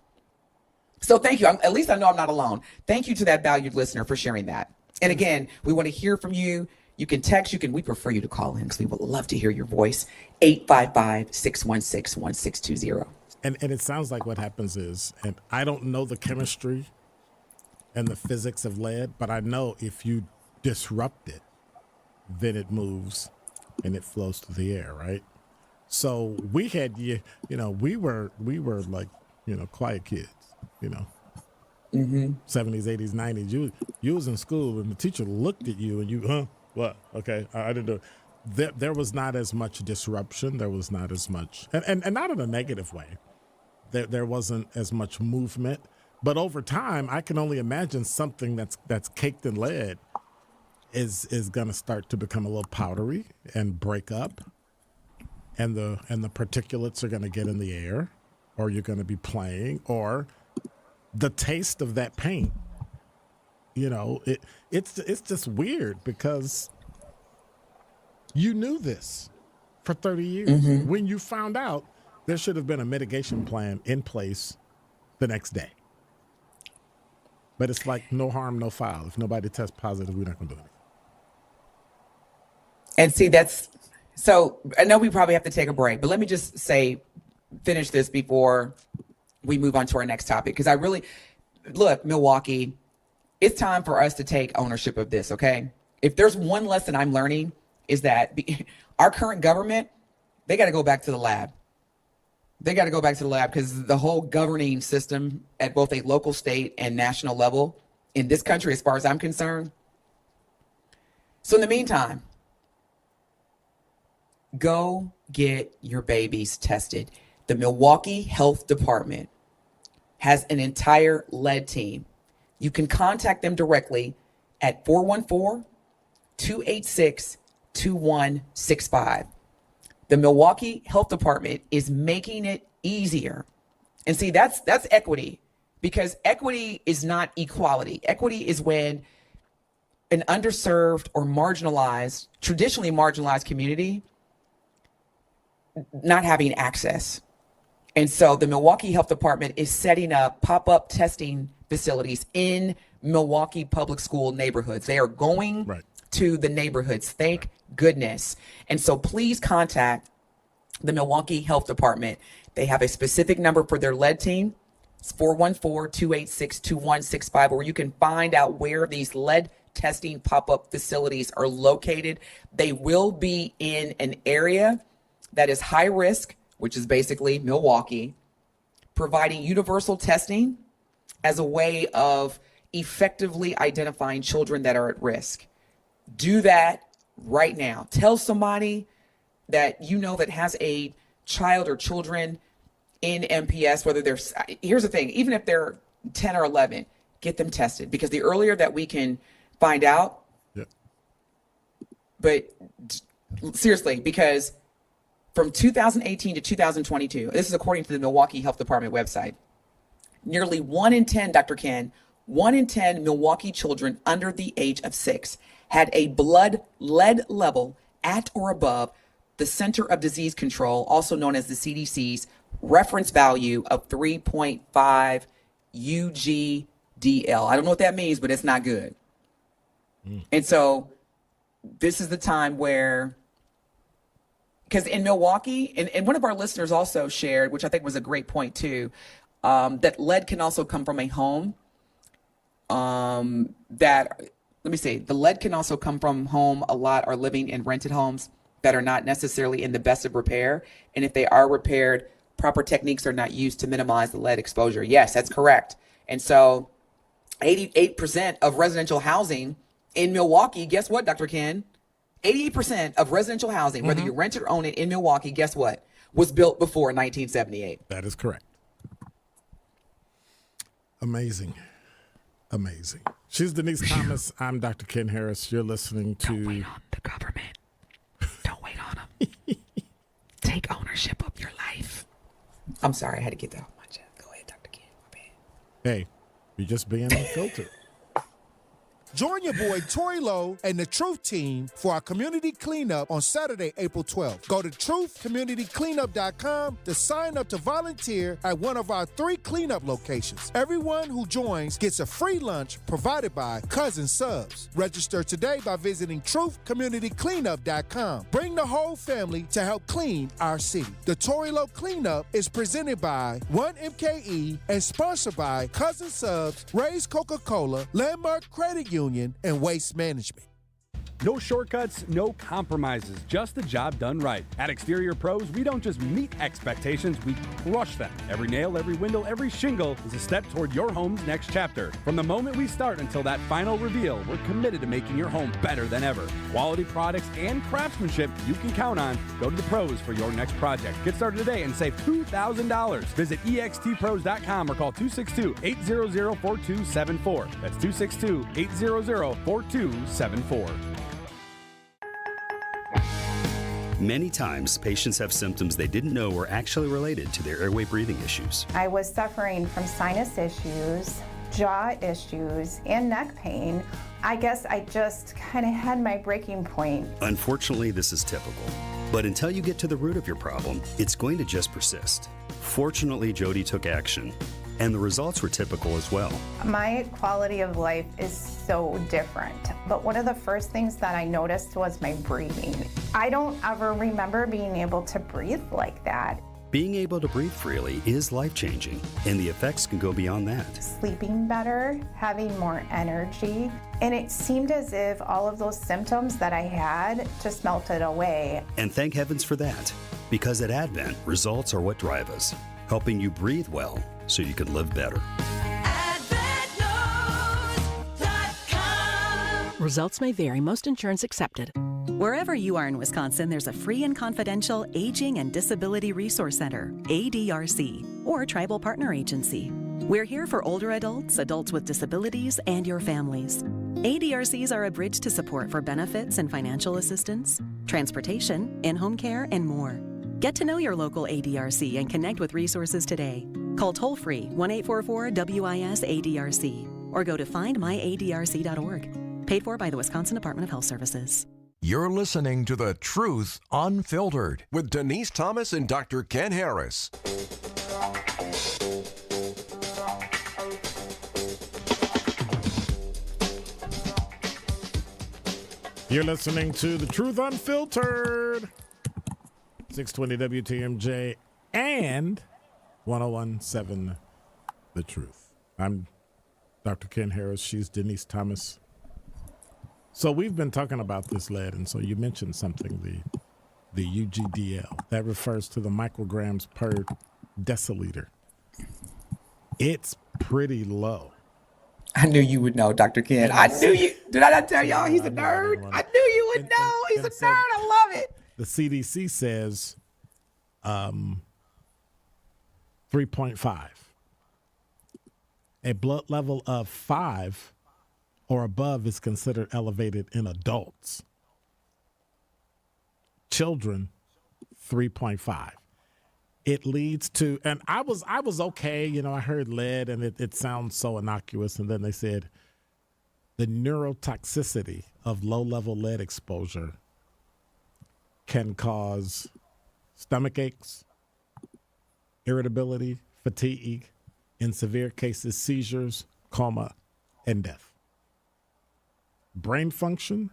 So thank you. At least I know I'm not alone. Thank you to that valued listener for sharing that. And again, we want to hear from you. You can text, we prefer you to call in because we would love to hear your voice. 855-616-1620. And it sounds like what happens is, and I don't know the chemistry and the physics of lead, but I know if you disrupt it, then it moves and it flows through the air, right? So we had, we were like, quiet kids, 70s, 80s, 90s. You was in school and the teacher looked at you and you, what? Okay, I didn't do it. There was not as much disruption. There was not as much, and not in a negative way. There wasn't as much movement. But over time, I can only imagine something that's caked in lead is going to start to become a little powdery and break up, and the particulates are going to get in the air, or you're going to be playing, or the taste of that paint. It's just weird because you knew this for 30 years. Mm-hmm. When you found out, there should have been a mitigation plan in place the next day. But it's like no harm, no foul. If nobody tests positive, we're not going to do anything. And see, so I know we probably have to take a break, but let me just finish this before we move on to our next topic. Because look, Milwaukee, it's time for us to take ownership of this, okay? If there's one lesson I'm learning is that our current government, they got to go back to the lab. They got to go back to the lab because the whole governing system at both a local, state, and national level in this country, as far as I'm concerned. So in the meantime, go get your babies tested. The Milwaukee Health Department has an entire lead team. You can contact them directly at 414-286-2165. The Milwaukee Health Department is making it easier. And see, that's equity, because equity is not equality. Equity is when an underserved or marginalized, traditionally marginalized community not having access. And so the Milwaukee Health Department is setting up pop-up testing facilities in Milwaukee public school neighborhoods. They are going to the neighborhoods. Thank goodness. And so please contact the Milwaukee Health Department. They have a specific number for their lead team. It's 414-286-2165, where you can find out where these lead testing pop-up facilities are located. They will be in an area that is high risk, which is basically Milwaukee, providing universal testing as a way of effectively identifying children that are at risk. Do that right now. Tell somebody that you know that has a child or children in MPS, whether they're, here's the thing, even if they're 10 or 11, get them tested, because the earlier that we can find out, but seriously, because from 2018 to 2022, this is according to the Milwaukee Health Department website, nearly 1 in 10, Dr. Ken, 1 in 10 Milwaukee children under the age of 6 had a blood lead level at or above the Center of Disease Control, also known as the CDC's reference value of 3.5 UGDL. I don't know what that means, but it's not good. And so this is the time where, because in Milwaukee, and one of our listeners also shared, which I think was a great point too, that lead can also come from a home. The lead can also come from home. A lot are living in rented homes that are not necessarily in the best of repair. And if they are repaired, proper techniques are not used to minimize the lead exposure. Yes, that's correct. And so 88% of residential housing in Milwaukee, guess what, Dr. Ken? 88% of residential housing, whether you rent or own it in Milwaukee, guess what? Was built before 1978. That is correct. Amazing. Amazing. She's Denise Thomas. I'm Dr. Ken Harris. You're listening to... Don't wait on the government. Don't wait on them. Take ownership of your life. I'm sorry. I had to get that off my chest. Go ahead, Dr. Ken. My bad. Hey, you're just being unfiltered. Join your boy Tory Lowe and the Truth Team for our community cleanup on Saturday, April 12th. Go to truthcommunitycleanup.com to sign up to volunteer at one of our 3 cleanup locations. Everyone who joins gets a free lunch provided by Cousin Subs. Register today by visiting truthcommunitycleanup.com. Bring the whole family to help clean our city. The Tory Lowe Cleanup is presented by 1MKE and sponsored by Cousin Subs, Ray's Coca-Cola, Landmark Credit Union, and Waste Management. No shortcuts, no compromises, just the job done right. At Exterior Pros, we don't just meet expectations, we crush them. Every nail, every window, every shingle is a step toward your home's next chapter. From the moment we start until that final reveal, we're committed to making your home better than ever. Quality products and craftsmanship you can count on. Go to the pros for your next project. Get started today and save $2,000. Visit extpros.com or call 262-800-4274. That's 262-800-4274. Many times, patients have symptoms they didn't know were actually related to their airway breathing issues. I was suffering from sinus issues, jaw issues, and neck pain. I guess I just kind of had my breaking point. Unfortunately, this is typical. But until you get to the root of your problem, it's going to just persist. Fortunately, Jody took action, and the results were typical as well. My quality of life is so different, but one of the first things that I noticed was my breathing. I don't ever remember being able to breathe like that. Being able to breathe freely is life-changing, and the effects can go beyond that. Sleeping better, having more energy, and it seemed as if all of those symptoms that I had just melted away. And thank heavens for that, because at Advent, results are what drive us, helping you breathe well so you can live better. Results may vary. Most insurance accepted. Wherever you are in Wisconsin, there's a free and confidential Aging and Disability Resource Center, ADRC, or Tribal Partner Agency. We're here for older adults, adults with disabilities, and your families. ADRCs are a bridge to support for benefits and financial assistance, transportation, in-home care, and more. Get to know your local ADRC and connect with resources today. Call toll-free 1-844-WIS-ADRC or go to findmyadrc.org. Paid for by the Wisconsin Department of Health Services. You're listening to The Truth Unfiltered with Denise Thomas and Dr. Ken Harris. You're listening to The Truth Unfiltered. 620 WTMJ and 1017 The Truth. I'm Dr. Ken Harris. She's Denise Thomas. So we've been talking about this lead, and so you mentioned something, the UGDL. That refers to the micrograms per deciliter. It's pretty low. I knew you would know, Dr. Ken. I knew you. Did I not tell y'all he's a nerd? I knew you would know. He's a nerd. I love it. The CDC says 3.5. A blood level of 5 or above is considered elevated in adults. Children, 3.5. It leads to, and I was okay, you know, I heard lead and it sounds so innocuous, and then they said the neurotoxicity of low-level lead exposure can cause stomach aches, irritability, fatigue, in severe cases, seizures, coma, and death. Brain function,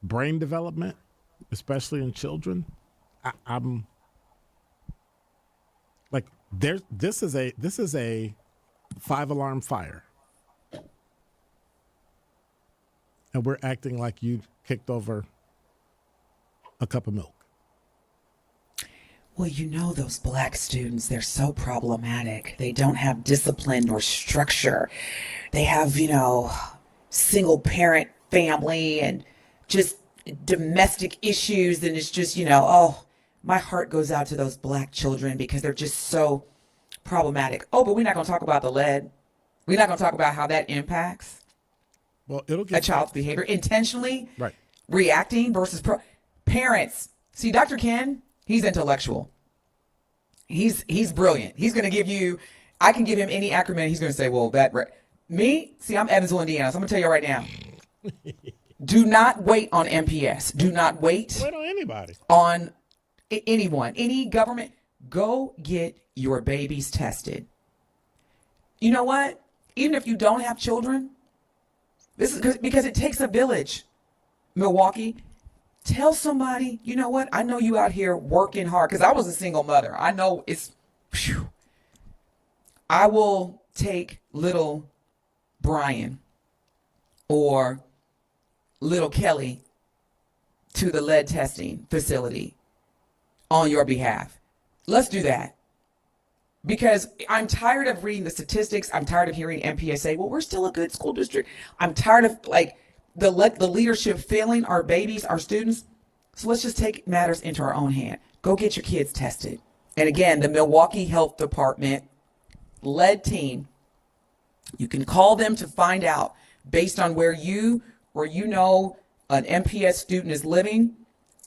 brain development, especially in children, I'm like, this is a 5-alarm fire, and we're acting like you kicked over a cup of milk. Well, you know, those black students, they're so problematic. They don't have discipline or structure. They have, you know, single parent family and just domestic issues, and it's just, oh, my heart goes out to those black children because they're just so problematic. Oh, but we're not going to talk about the lead. We're not going to talk about how that impacts a child's behavior intentionally, right? Reacting versus parents. See, Dr. Ken, he's intellectual. He's brilliant. He's going to give you, I can give him any acronym. He's going to say, well, me, see, I'm Evansville, Indiana. So I'm going to tell you right now, do not wait on MPS. Do not wait on anybody. On anyone, any government. Go get your babies tested. You know what? Even if you don't have children, this is because it takes a village. Milwaukee, tell somebody, you know what? I know you out here working hard, because I was a single mother. I know it's, phew. I will take little Brian or little Kelly to the lead testing facility on your behalf. Let's do that. Because I'm tired of reading the statistics. I'm tired of hearing MPS say, well, we're still a good school district. I'm tired of the leadership failing our babies, our students. So let's just take matters into our own hand. Go get your kids tested. And again, the Milwaukee Health Department lead team, you can call them to find out based on where you an MPS student is living.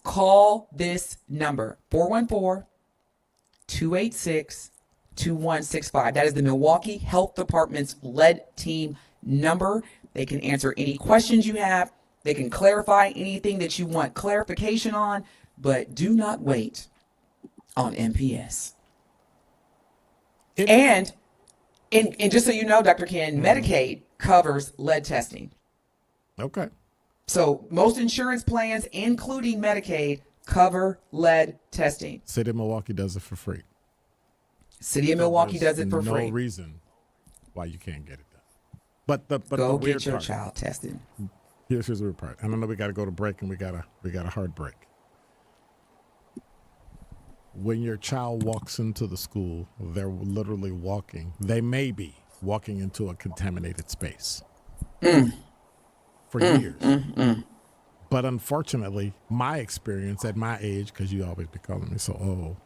Call this number, 414-286-2165. That is the Milwaukee Health Department's lead team number. They can answer any questions you have. They can clarify anything that you want clarification on, but do not wait on MPS. And just so you know, Dr. Ken, Medicaid covers lead testing. Okay. So most insurance plans, including Medicaid, cover lead testing. City of Milwaukee does it for free. City of Milwaukee does it for free. No reason why you can't get it done. But go the weird get your part, child tested. Here's the weird part. And I know we got to go to break, and we got a hard break. When your child walks into the school, they're literally walking. They may be walking into a contaminated space for years. But unfortunately, my experience at my age, because you always be calling me so old,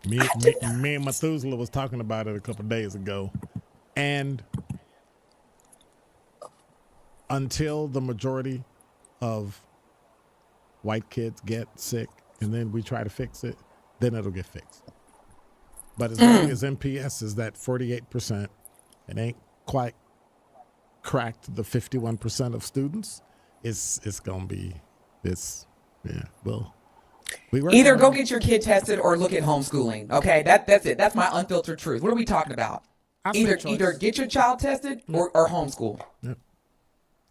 me and Methuselah was talking about it a couple of days ago, and until the majority of white kids get sick and then we try to fix it, then it'll get fixed. But as long as MPS is that 48%, it ain't quite cracked the 51% of students, it's going to be this, well. Either go get your kid tested or look at homeschooling. Okay, that's it. That's my unfiltered truth. What are we talking about? Either get your child tested or homeschool. Yep.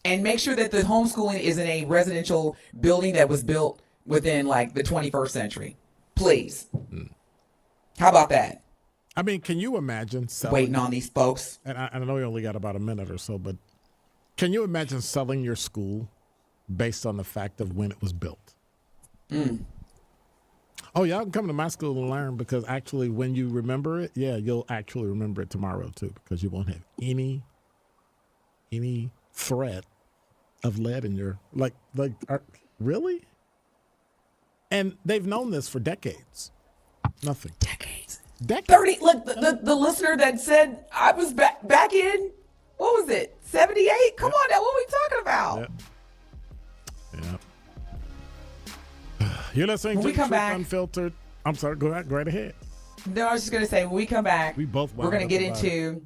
And make sure that the homeschooling is in a residential building that was built within the 21st century. Please. How about that? I mean, can you imagine waiting on these folks? And I know you only got about a minute or so, but can you imagine selling your school based on the fact of when it was built? Oh, y'all can come to my school and learn, because actually when you remember it, you'll actually remember it tomorrow too, because you won't have any threat of lead in your really? And they've known this for decades. Nothing. Decades. 30. Look, the listener that said I was back in, what was it, 78? Come on now, what are we talking about? Yep. You're listening to Truth Unfiltered. I'm sorry, go right ahead. No, I was just going to say, when we come back, we're going to get into,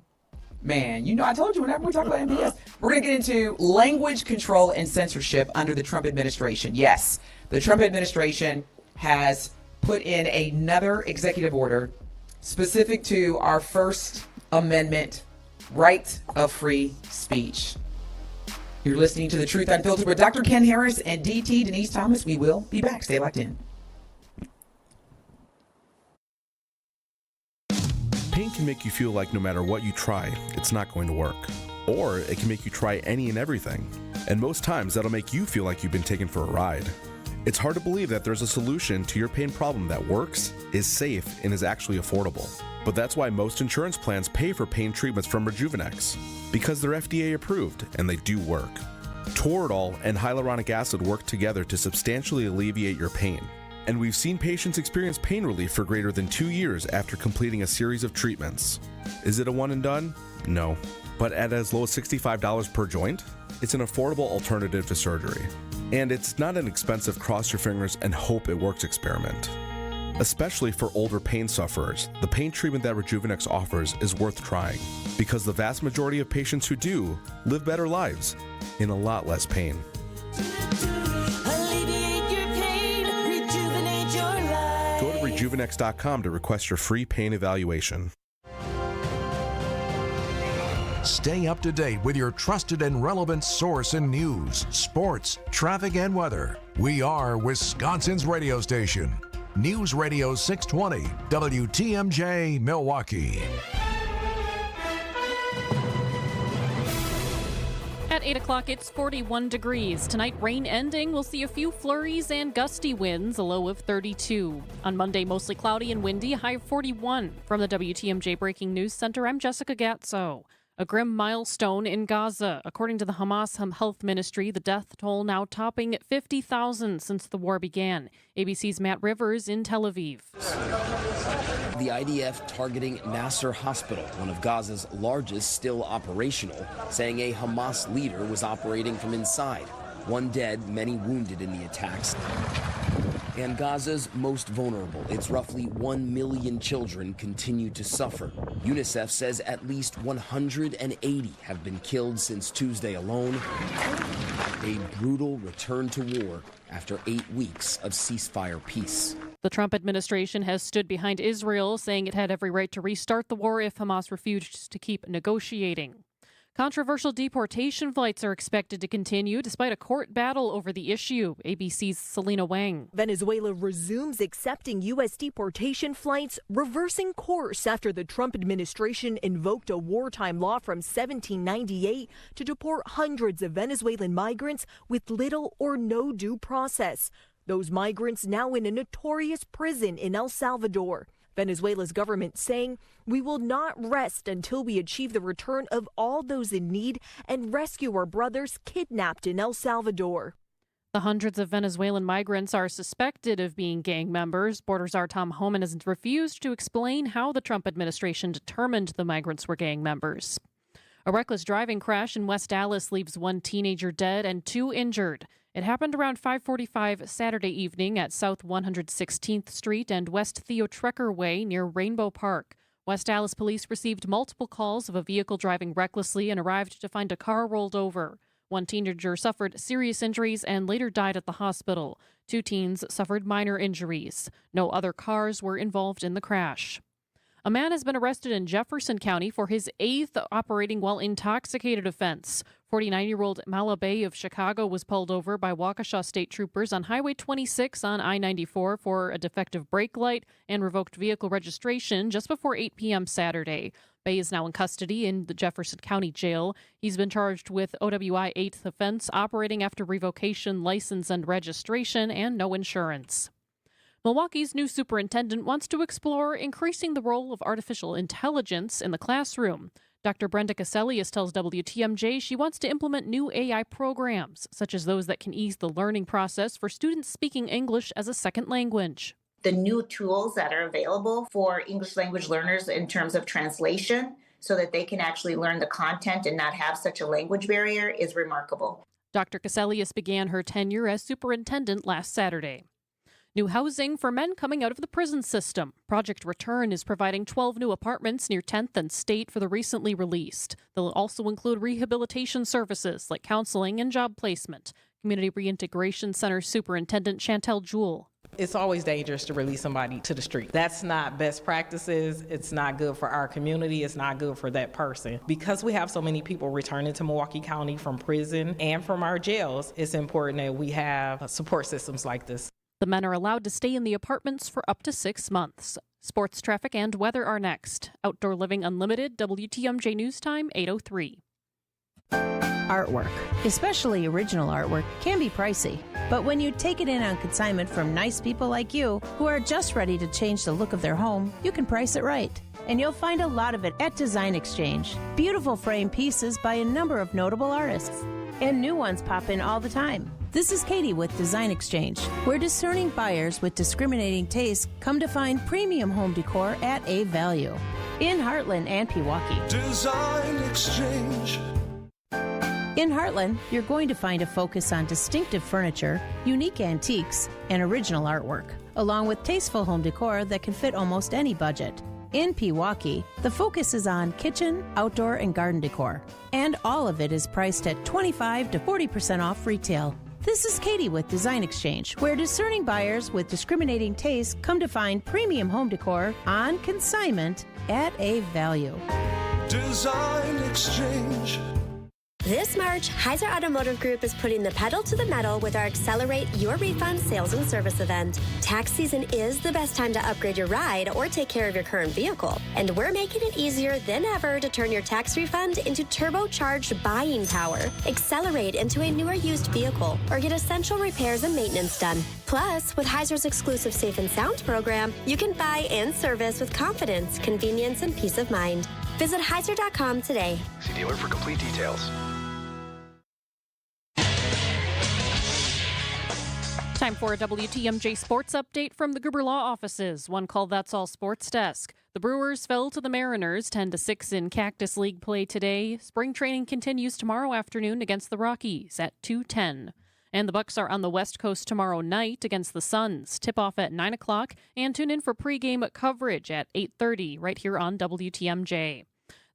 I told you whenever we talk about MPS, we're going to get into language control and censorship under the Trump administration. Yes, the Trump administration has put in another executive order specific to our First Amendment right of free speech. You're listening to The Truth Unfiltered with Dr. Ken Harris and DT Denise Thomas. We will be back. Stay locked in. Pain can make you feel like no matter what you try, it's not going to work. Or it can make you try any and everything. And most times that'll make you feel like you've been taken for a ride. It's hard to believe that there's a solution to your pain problem that works, is safe, and is actually affordable. But that's why most insurance plans pay for pain treatments from Rejuvenex, because they're FDA approved and they do work. Toradol and hyaluronic acid work together to substantially alleviate your pain. And we've seen patients experience pain relief for greater than 2 years after completing a series of treatments. Is it a one and done? No. But at as low as $65 per joint, it's an affordable alternative to surgery. And it's not an expensive cross your fingers and hope it works experiment. Especially for older pain sufferers, the pain treatment that Rejuvenex offers is worth trying, because the vast majority of patients who do live better lives in a lot less pain. Alleviate your pain, rejuvenate your life. Go to rejuvenex.com to request your free pain evaluation. Stay up to date with your trusted and relevant source in news, sports, traffic, and weather. We are Wisconsin's radio station. News Radio 620, WTMJ, Milwaukee. At 8 o'clock, it's 41 degrees. Tonight, rain ending. We'll see a few flurries and gusty winds, a low of 32. On Monday, mostly cloudy and windy, a high of 41. From the WTMJ Breaking News Center, I'm Jessica Gatso. A grim milestone in Gaza. According to the Hamas Health Ministry, the death toll now topping 50,000 since the war began. ABC's Matt Rivers in Tel Aviv. The IDF targeting Nasser Hospital, one of Gaza's largest still operational, saying a Hamas leader was operating from inside. One dead, many wounded in the attacks. And Gaza's most vulnerable, its roughly 1 million children, continue to suffer. UNICEF says at least 180 have been killed since Tuesday alone. A brutal return to war after 8 weeks of ceasefire peace. The Trump administration has stood behind Israel, saying it had every right to restart the war if Hamas refused to keep negotiating. Controversial deportation flights are expected to continue despite a court battle over the issue. ABC's Selena Wang. Venezuela resumes accepting U.S. deportation flights, reversing course after the Trump administration invoked a wartime law from 1798 to deport hundreds of Venezuelan migrants with little or no due process. Those migrants now in a notorious prison in El Salvador. Venezuela's government saying, "We will not rest until we achieve the return of all those in need and rescue our brothers kidnapped in El Salvador." The hundreds of Venezuelan migrants are suspected of being gang members. Border Czar Tom Homan has refused to explain how the Trump administration determined the migrants were gang members. A reckless driving crash in West Dallas leaves one teenager dead and 2 injured. It happened around 5:45 Saturday evening at South 116th Street and West Theo Trekker Way near Rainbow Park. West Dallas police received multiple calls of a vehicle driving recklessly and arrived to find a car rolled over. One teenager suffered serious injuries and later died at the hospital. 2 teens suffered minor injuries. No other cars were involved in the crash. A man has been arrested in Jefferson County for his 8th operating while intoxicated offense. 49-year-old Malabay of Chicago was pulled over by Waukesha state troopers on Highway 26 on I-94 for a defective brake light and revoked vehicle registration just before 8 p.m. Saturday. Bay is now in custody in the Jefferson County Jail. He's been charged with OWI 8th offense, operating after revocation, license and registration, and no insurance. Milwaukee's new superintendent wants to explore increasing the role of artificial intelligence in the classroom. Dr. Brenda Caselius tells WTMJ she wants to implement new AI programs, such as those that can ease the learning process for students speaking English as a second language. The new tools that are available for English language learners in terms of translation so that they can actually learn the content and not have such a language barrier is remarkable. Dr. Caselius began her tenure as superintendent last Saturday. New housing for men coming out of the prison system. Project Return is providing 12 new apartments near 10th and State for the recently released. They'll also include rehabilitation services like counseling and job placement. Community Reintegration Center Superintendent Chantel Jewell. It's always dangerous to release somebody to the street. That's not best practices. It's not good for our community. It's not good for that person. Because we have so many people returning to Milwaukee County from prison and from our jails, it's important that we have support systems like this. The men are allowed to stay in the apartments for up to 6 months. Sports, traffic, and weather are next. Outdoor Living Unlimited, WTMJ News Time, 8:03. Artwork, especially original artwork, can be pricey. But when you take it in on consignment from nice people like you, who are just ready to change the look of their home, you can price it right. And you'll find a lot of it at Design Exchange. Beautiful frame pieces by a number of notable artists. And new ones pop in all the time. This is Katie with Design Exchange, where discerning buyers with discriminating tastes come to find premium home decor at a value. In Heartland and Pewaukee. Design Exchange. In Heartland, you're going to find a focus on distinctive furniture, unique antiques, and original artwork, along with tasteful home decor that can fit almost any budget. In Pewaukee, the focus is on kitchen, outdoor, and garden decor, and all of it is priced at 25 to 40% off retail. This is Katie with Design Exchange, where discerning buyers with discriminating tastes come to find premium home decor on consignment at a value. Design Exchange. This March, Heiser Automotive Group is putting the pedal to the metal with our Accelerate Your Refund sales and service event. Tax season is the best time to upgrade your ride or take care of your current vehicle. And we're making it easier than ever to turn your tax refund into turbocharged buying power. Accelerate into a newer used vehicle or get essential repairs and maintenance done. Plus, with Heiser's exclusive Safe and Sound program, you can buy and service with confidence, convenience, and peace of mind. Visit Heiser.com today. See dealer for complete details. Time for a WTMJ sports update from the Gruber Law offices. One call, That's All Sports Desk. The Brewers fell to the Mariners 10-6 in Cactus League play today. Spring training continues tomorrow afternoon against the Rockies at 2:10. And the Bucks are on the West Coast tomorrow night against the Suns. Tip-off at 9 o'clock, and tune in for pregame coverage at 8:30 right here on WTMJ.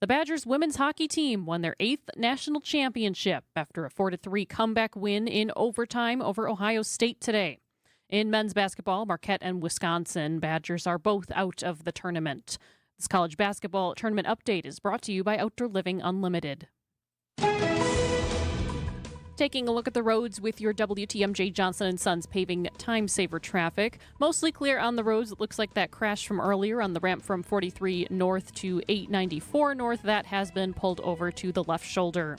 The Badgers women's hockey team won their 8th national championship after a 4-3 comeback win in overtime over Ohio State today. In men's basketball, Marquette and Wisconsin Badgers are both out of the tournament. This college basketball tournament update is brought to you by Outdoor Living Unlimited. Taking a look at the roads with your WTMJ Johnson & Sons paving time saver traffic. Mostly clear on the roads. It looks like that crash from earlier on the ramp from 43 north to 894 north. That has been pulled over to the left shoulder.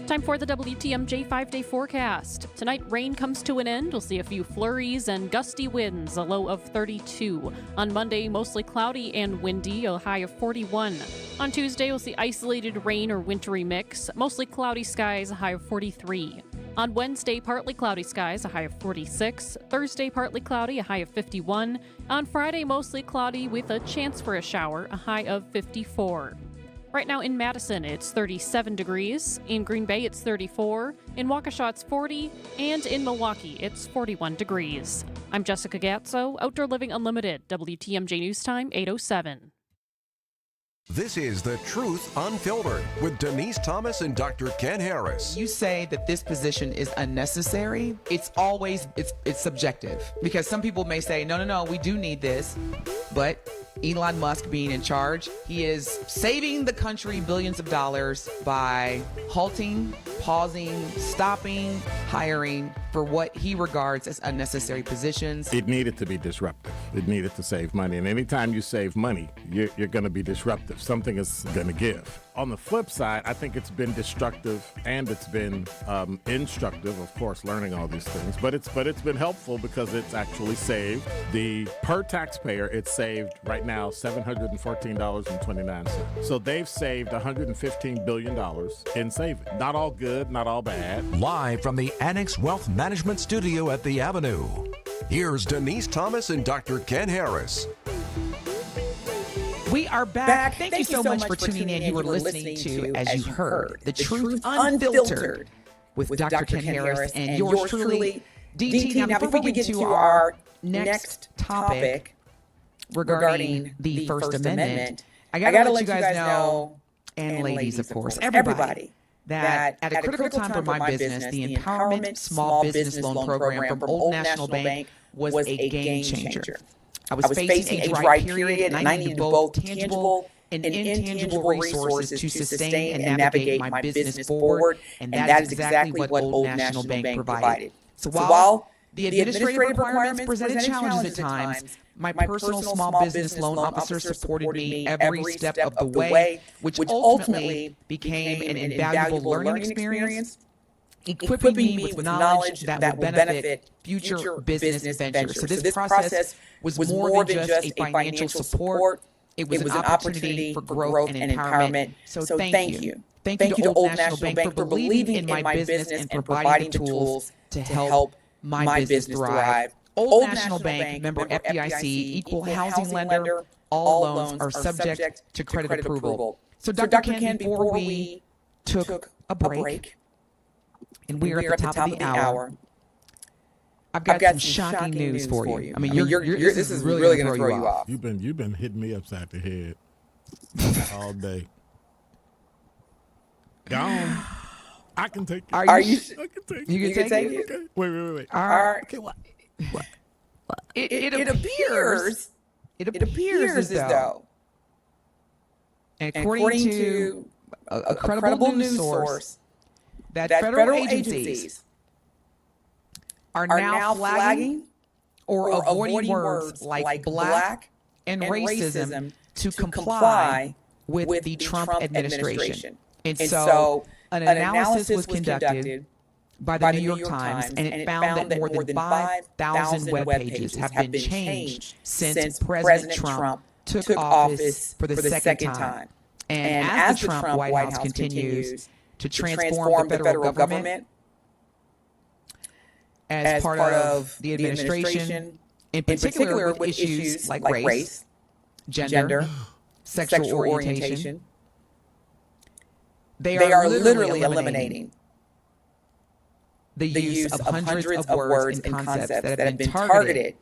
Time for the WTMJ 5-day forecast. Tonight, rain comes to an end. We'll see a few flurries and gusty winds, a low of 32. On Monday, mostly cloudy and windy, a high of 41. On Tuesday, we'll see isolated rain or wintry mix, mostly cloudy skies, a high of 43. On Wednesday, partly cloudy skies, a high of 46. Thursday, partly cloudy, a high of 51. On Friday, mostly cloudy with a chance for a shower, a high of 54. Right now in Madison, it's 37 degrees. In Green Bay, it's 34. In Waukesha, it's 40. And in Milwaukee, it's 41 degrees. I'm Jessica Gatso, Outdoor Living Unlimited, WTMJ News Time, 8:07. This is The Truth Unfiltered with Denise Thomas and Dr. Ken Harris. You say that this position is unnecessary. It's always, it's subjective. Because some people may say, no, we do need this. But Elon Musk being in charge, he is saving the country billions of dollars by halting, pausing, stopping, hiring for what he regards as unnecessary positions. It needed to be disruptive. It needed to save money. And anytime you save money, you're going to be disruptive. Something is going to give. On the flip side, I think it's been destructive and it's been instructive, of course, learning all these things. But it's been helpful because it's actually saved per taxpayer. It's saved right now $714.29. So they've saved $115 billion in saving. Not all good, not all bad. Live from the Annex Wealth Management Studio at the Avenue, here's Denise Thomas and Dr. Ken Harris. We are back. Thank you so much for tuning in. You were listening to, as you heard, The Truth Unfiltered with Dr. Ken Harris and yours truly, DT. Now, before we get to our next topic regarding the First Amendment, I got to let you guys know, and ladies, of course, everybody, that at a critical time for my business, the Empowerment Small Business Loan Program from Old National Bank was a game changer. I was facing a dry period, and I needed both tangible and intangible resources to sustain and navigate my business forward, and that is exactly what Old National Bank provided. So while the administrative requirements presented challenges at times, my personal small business loan officer supported me every step of the way, which ultimately became an invaluable learning experience, equipping me with knowledge that will benefit future business ventures. So this process was more than just a financial support. It was an opportunity for growth and empowerment. So thank you. Thank you to Old National Bank for believing in my business and providing the tools to help my business thrive. Old National Bank, member FDIC, equal housing lender. All loans are subject to credit approval. So Dr. Ken, before we took a break, and we are at the top of the hour, I've got some shocking news for you. I mean, this is really going to throw you off. You've been hitting me upside the head all day. Gone. I can take it. Are you? I can take it. You can take it? Okay. Wait. All right. Okay, what? It appears as though, and according to a credible news source, that federal agencies are now flagging or avoiding words like black and racism to comply with the Trump administration. And so an analysis was conducted by the New York Times, and it found that more than 5,000 web pages have been changed since President Trump took office for the second time. And as the Trump White House continues to transform the federal government as part of the administration, in particular with issues like race, gender, sexual orientation, they are literally eliminating the use of hundreds of words and concepts that have been targeted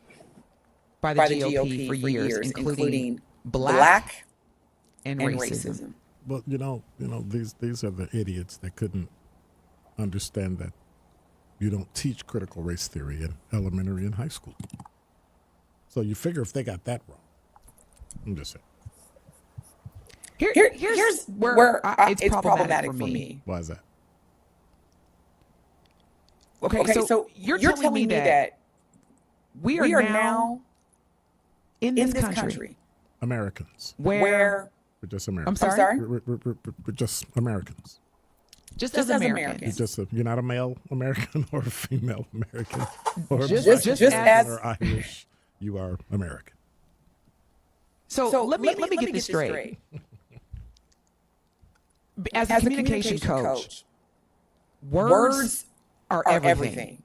by the GOP for years, including black and racism. Well, these are the idiots that couldn't understand that you don't teach critical race theory in elementary and high school. So you figure if they got that wrong, I'm just saying. Here's where it's problematic for me. Why is that? Okay, so you're telling me that we are now in this country. Americans. Where we're just Americans. I'm sorry? We're just Americans. Just as Americans. You're not a male American or a female American or just as or Irish. You are American. So let me get this straight. As a communication coach, words are everything.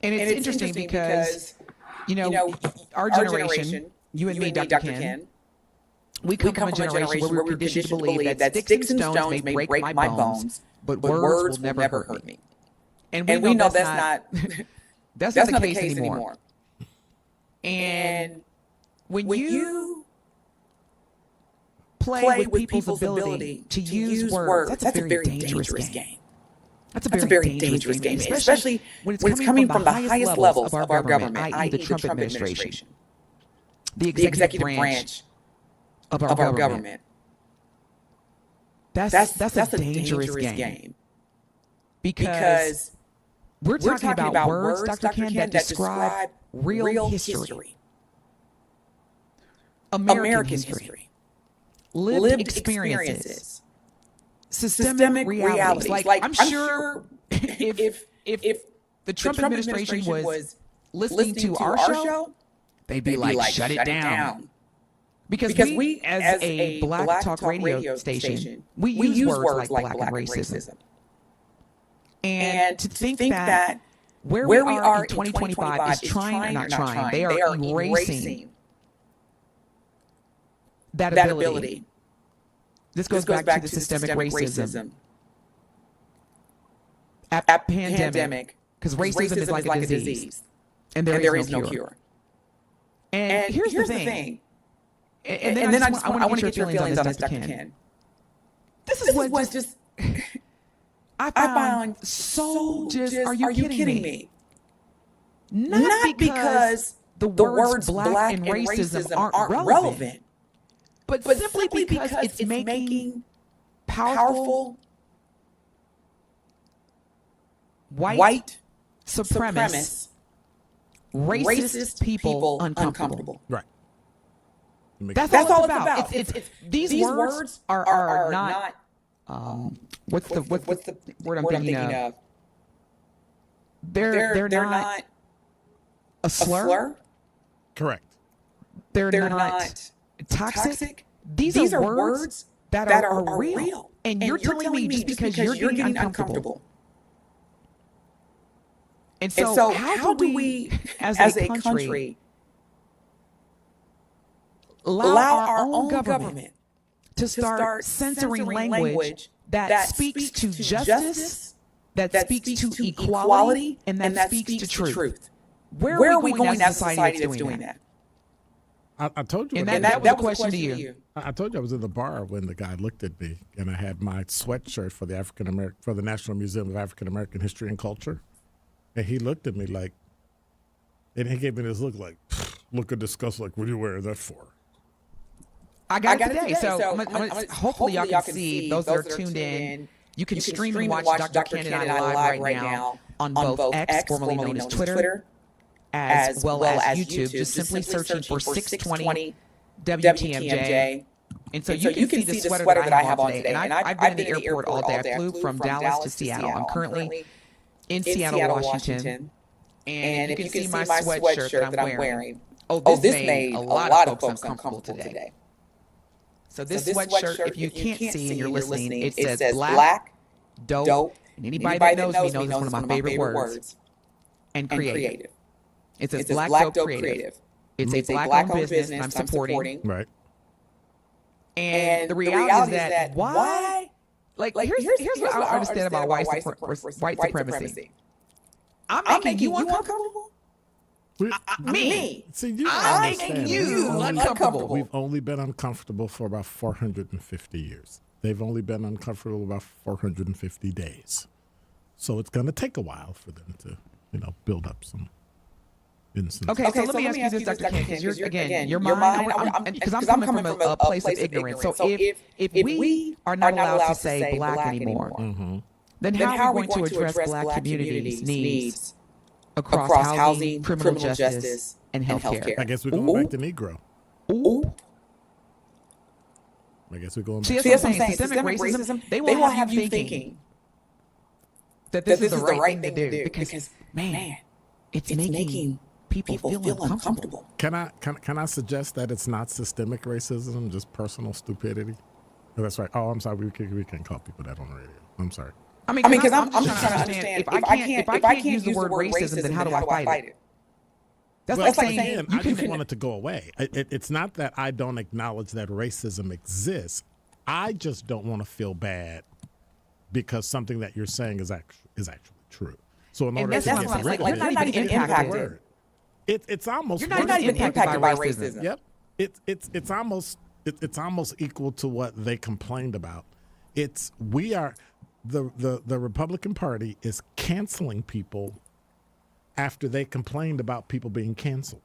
And it's interesting because, our generation, you and me, Dr. Ken, we come from a generation where we're conditioned to believe that sticks and stones may break my bones, but words will never hurt me. And we know that's not the case anymore. And when you play with people's ability to use words, that's a very dangerous game. That's a very dangerous game, especially when it's coming from the highest levels of our government, i.e. the Trump administration, the executive branch of our government. That's a dangerous game. Because we're talking about words, Dr. Ken, that describe real history, American history, lived experiences, systemic realities. Like I'm sure if the Trump administration was listening to our show, they'd be like, shut it down. Because we, as a Black Talk radio station, we use words like black and racism. And to think that where we are in 2025 is trying or not trying, they are erasing that ability. This goes back to the systemic racism at pandemic, because racism is like a disease, and there is no cure. And here's the thing. And then I want to get your feelings on this, Dr. Ken. This is what just I found so just, are you kidding me? Not because the words black and racism aren't relevant, but simply because it's making powerful white supremacist racist people uncomfortable. Right. That's all it's about. It's these words are not what's the word I'm thinking of? They're not a slur. Correct. They're not toxic. these are words that are real. And you're telling me just because you're getting uncomfortable. And so how do we, as a country, allow our own government to start censoring language that speaks to justice, that speaks to equality, and that speaks to truth? Where are we going as a society that's doing that? I told you. And that was a question to you. I told you I was in the bar when the guy looked at me, and I had my sweatshirt for the National Museum of African American History and Culture, and he looked at me like, and he gave me this look of disgust, like, what are you wearing that for? I got it today. So hopefully y'all can see, those that are tuned in. You can stream and watch Dr. Ken and I live right now on both X, formerly known as Twitter, as well as YouTube. Just simply searching for 620 WTMJ. And so you can see the sweater that I have on today. And I've been in the airport all day. I flew from Dallas to Seattle. I'm currently in Seattle, Washington. And if you can see my sweatshirt that I'm wearing, this made a lot of folks uncomfortable today. So this sweatshirt, if you can't see and you're listening, it says black, dope, and anybody that knows me knows it's one of my favorite words, and creative. It says black, dope, creative. It's a black-owned business I'm supporting. Right. And the reality is that why? Like here's what I understand about white supremacy. I'm making you uncomfortable? Me. See, I'm making you uncomfortable. We've only been uncomfortable for about 450 years. They've only been uncomfortable about 450 days. So it's going to take a while for them to, build up some instances. Okay, so let me ask you this, Dr. Ken, because your mind, because I'm coming from a place of ignorance. So if we are not allowed to say black anymore, then how are we going to address black communities' needs across housing, criminal justice, and healthcare? I guess we're going back to Negro. I guess we're going back. See, that's what I'm saying. Systemic racism, they will have you thinking that this is the right thing to do because, man, it's making people feel uncomfortable. Can I suggest that it's not systemic racism, just personal stupidity? Oh, that's right. Oh, I'm sorry. We can't call people that on the radio. I'm sorry. I mean, because I'm just trying to understand. If I can't use the word racism, then how do I fight it? That's like saying I just want it to go away. It's not that I don't acknowledge that racism exists. I just don't want to feel bad because something that you're saying is actually true. So in order to get rid of it, you're not even impacted. It's almost you're not even impacted by racism. Yep. It's almost equal to what they complained about. The Republican Party is canceling people after they complained about people being canceled.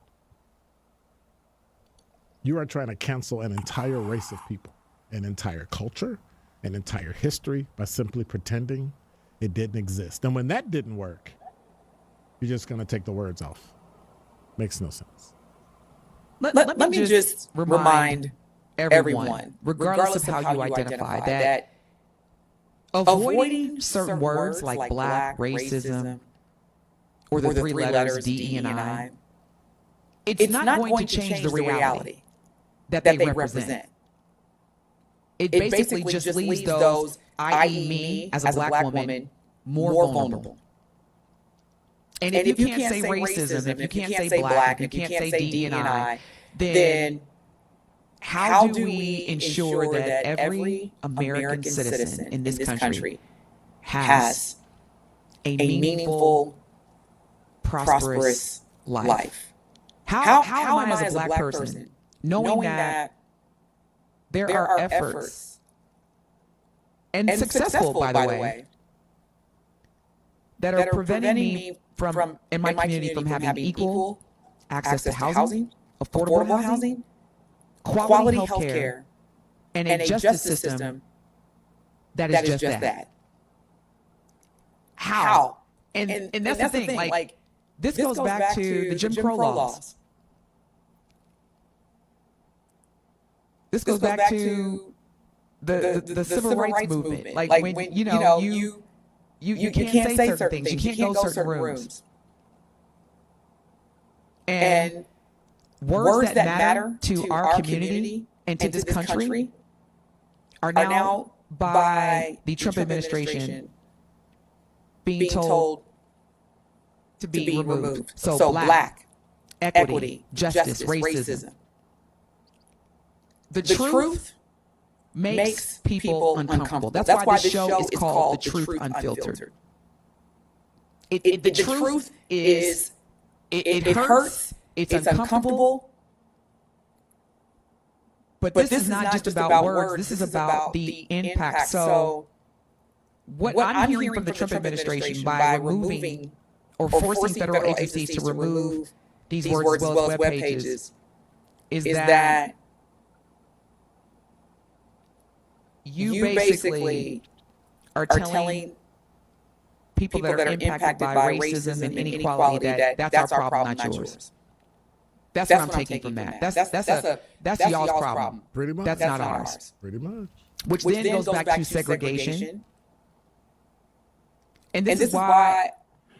You are trying to cancel an entire race of people, an entire culture, an entire history by simply pretending it didn't exist. And when that didn't work, you're just going to take the words off. Makes no sense. Let me just remind everyone, regardless of how you identify, that avoiding certain words like black, racism, or the three letters D, E, and I, it's not going to change the reality that they represent. It basically just leaves those, i.e. me, as a black woman, more vulnerable. And if you can't say racism, if you can't say black, if you can't say D, and I, then how do we ensure that every American citizen in this country has a meaningful, prosperous life? How am I as a black person knowing that there are efforts, and successful, by the way, that are preventing me from in my community from having equal access to housing, affordable housing, quality health care, and a justice system that is just that? How? And that's the thing. Like this goes back to the Jim Crow laws. This goes back to the civil rights movement. Like when you can't say certain things, you can't go certain rooms. And words that matter to our community into this country are now by the Trump administration being told to be removed. So black, equity, justice, racism. The truth makes people uncomfortable. That's why this show is called The Truth Unfiltered. The truth is, it hurts, it's uncomfortable, but this is not just about words, this is about the impact. So what I'm hearing from the Trump administration by removing or forcing federal agencies to remove these words as well as web pages is that you basically are telling people that are impacted by racism and inequality that that's our problem, not yours. That's what I'm taking from that. That's y'all's problem. Pretty much. That's not ours. Pretty much. Which then goes back to segregation. And this is why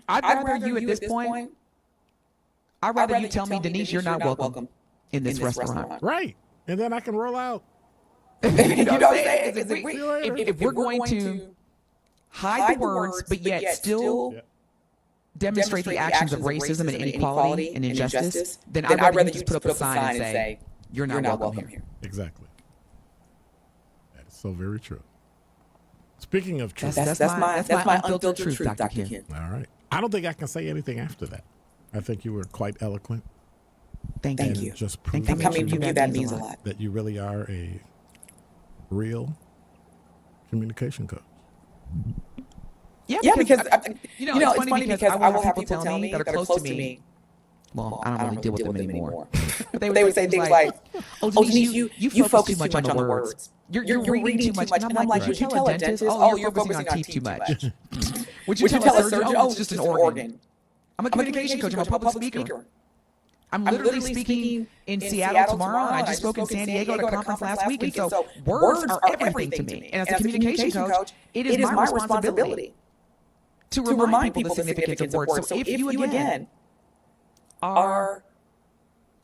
I'd rather you at this point, I'd rather you tell me, Denise, you're not welcome in this restaurant. Right. And then I can roll out. You know what I'm saying? If we're going to hide the words, but yet still demonstrate the actions of racism and inequality and injustice, then I'd rather you just put up a sign and say, you're not welcome here. Exactly. That is so very true. Speaking of truth. That's my unfiltered truth, Dr. Ken. All right. I don't think I can say anything after that. I think you were quite eloquent. Thank you. Just proving that means a lot. That you really are a real communication coach. Yeah, because it's funny because I will have people tell me that are close to me. Well, I don't really deal with them anymore. But they would say things like, "Oh, Denise, you focus too much on the words. You're reading too much." And I'm like, "Would you tell a dentist, oh, you're focusing on teeth too much? Would you tell a surgeon, oh, it's just an organ?" I'm a communication coach. I'm a public speaker. I'm literally speaking in Seattle tomorrow, and I just spoke in San Diego at a conference last week. And so words are everything to me. And as a communication coach, it is my responsibility to remind people the significance of words. So if you again are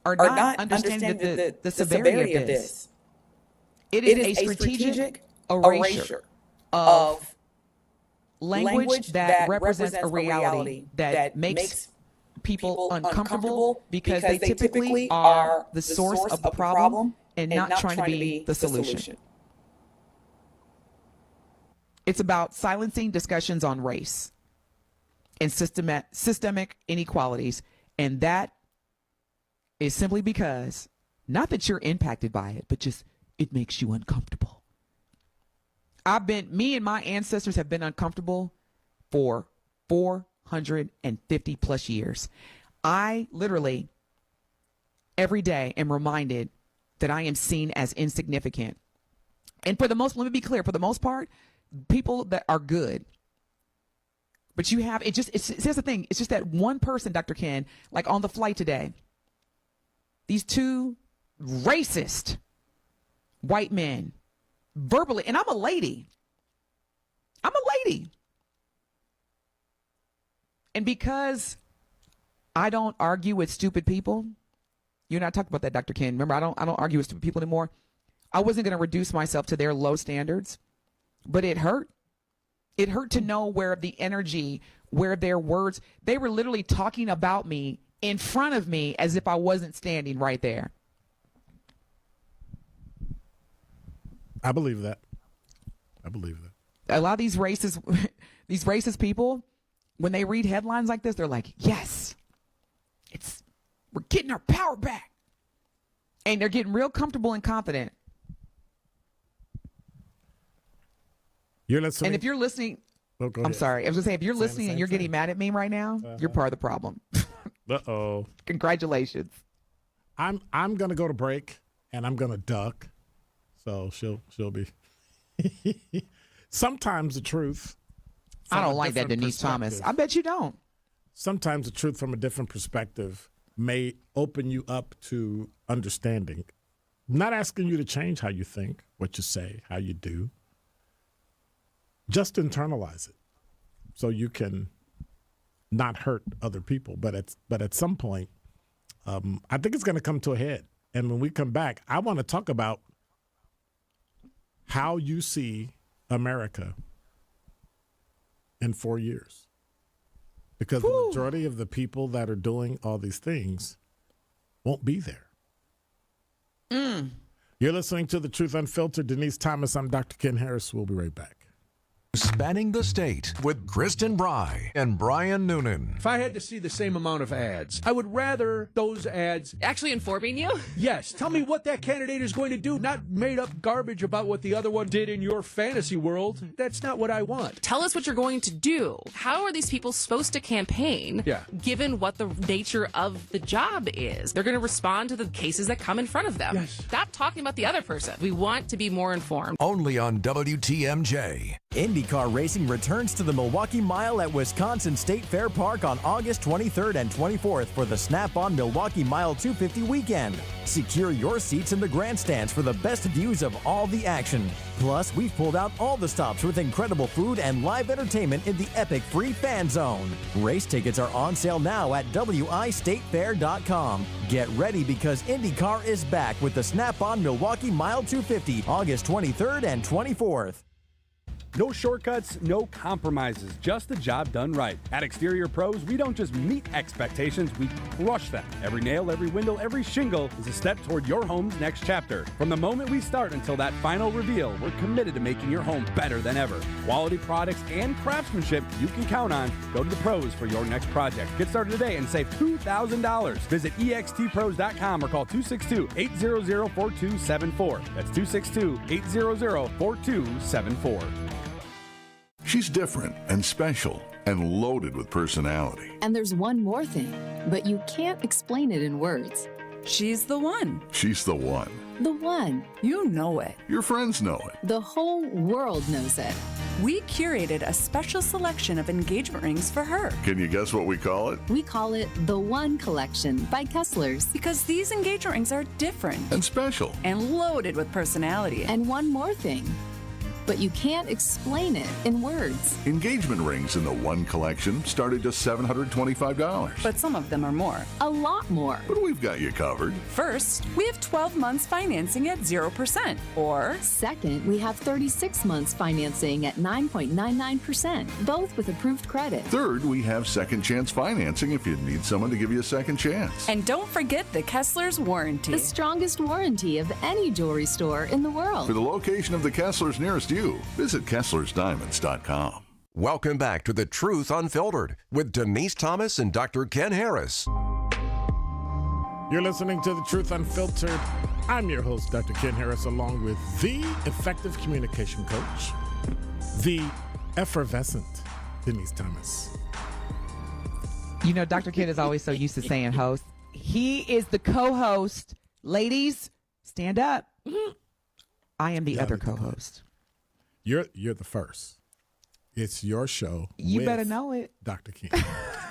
not understanding the severity of this, it is a strategic erasure of language that represents a reality that makes people uncomfortable because they typically are the source of the problem and not trying to be the solution. It's about silencing discussions on race and systemic inequalities, and that is simply because, not that you're impacted by it, but just it makes you uncomfortable. Me and my ancestors have been uncomfortable for 450 plus years. I literally every day am reminded that I am seen as insignificant. And let me be clear, for the most part, people that are good. But here's the thing, it's just that one person, Dr. Ken, like on the flight today, these two racist white men verbally, and I'm a lady. And because I don't argue with stupid people, you and I talked about that, Dr. Ken. Remember, I don't argue with stupid people anymore. I wasn't going to reduce myself to their low standards, but it hurt. It hurt to know where the energy, where their words, they were literally talking about me in front of me as if I wasn't standing right there. I believe that. A lot of these racist people, when they read headlines like this, they're like, yes, we're getting our power back. And they're getting real comfortable and confident. You're listening. And if you're listening, go I'm ahead. sorry. I was going to say, if you're listening and you're getting mad at me right now, you're part of the problem. Uh-oh. Congratulations. I'm going to go to break, and I'm going to duck. So she'll be. Sometimes the truth. I don't like that, Denise Thomas. I bet you don't. Sometimes the truth from a different perspective may open you up to understanding. Not asking you to change how you think, what you say, how you do. Just internalize it so you can not hurt other people. But at some point, I think it's going to come to a head. And when we come back, I want to talk about how you see America in 4 years. Because the majority of the people that are doing all these things won't be there. You're listening to The Truth Unfiltered. Denise Thomas, I'm Dr. Ken Harris. We'll be right back. Spanning the State with Kristen Bry and Brian Noonan. If I had to see the same amount of ads, I would rather those ads actually informing you? Yes. Tell me what that candidate is going to do, not made up garbage about what the other one did in your fantasy world. That's not what I want. Tell us what you're going to do. How are these people supposed to campaign given what the nature of the job is? They're going to respond to the cases that come in front of them. Yes. Stop talking about the other person. We want to be more informed. Only on WTMJ. IndyCar racing returns to the Milwaukee Mile at Wisconsin State Fair Park on August 23rd and 24th for the Snap-on Milwaukee Mile 250 weekend. Secure your seats in the grandstands for the best views of all the action. Plus, we've pulled out all the stops with incredible food and live entertainment in the epic free fan zone. Race tickets are on sale now at wistatefair.com. Get ready because IndyCar is back with the Snap-on Milwaukee Mile 250, August 23rd and 24th. No shortcuts, no compromises, just the job done right. At Exterior Pros, we don't just meet expectations, we crush them. Every nail, every window, every shingle is a step toward your home's next chapter. From the moment we start until that final reveal, we're committed to making your home better than ever. Quality products and craftsmanship you can count on. Go to the pros for your next project. Get started today and save $2,000. Visit extpros.com or call 262-800-4274. That's 262-800-4274. She's different and special and loaded with personality. And there's one more thing, but you can't explain it in words. She's the one. She's the one. The one. You know it. Your friends know it. The whole world knows it. We curated a special selection of engagement rings for her. Can you guess what we call it? We call it the One Collection by Kessler's. Because these engagement rings are different. And special. And loaded with personality. And one more thing. But you can't explain it in words. Engagement rings in the One Collection start at just $725. But some of them are more. A lot more. But we've got you covered. First, we have 12 months financing at 0%. Or second, we have 36 months financing at 9.99%, both with approved credit. Third, we have second chance financing if you need someone to give you a second chance. And don't forget the Kessler's warranty. The strongest warranty of any jewelry store in the world. For the location of the Kessler's nearest you, visit KesslersDiamonds.com. Welcome back to The Truth Unfiltered with Denise Thomas and Dr. Ken Harris. You're listening to The Truth Unfiltered. I'm your host, Dr. Ken Harris, along with the effective communication coach, the effervescent Denise Thomas. You know, Dr. Ken is always so used to saying host. He is the co-host. Ladies, stand up. I am the other co-host. You're the first. It's your show. You with better know it, Dr. King.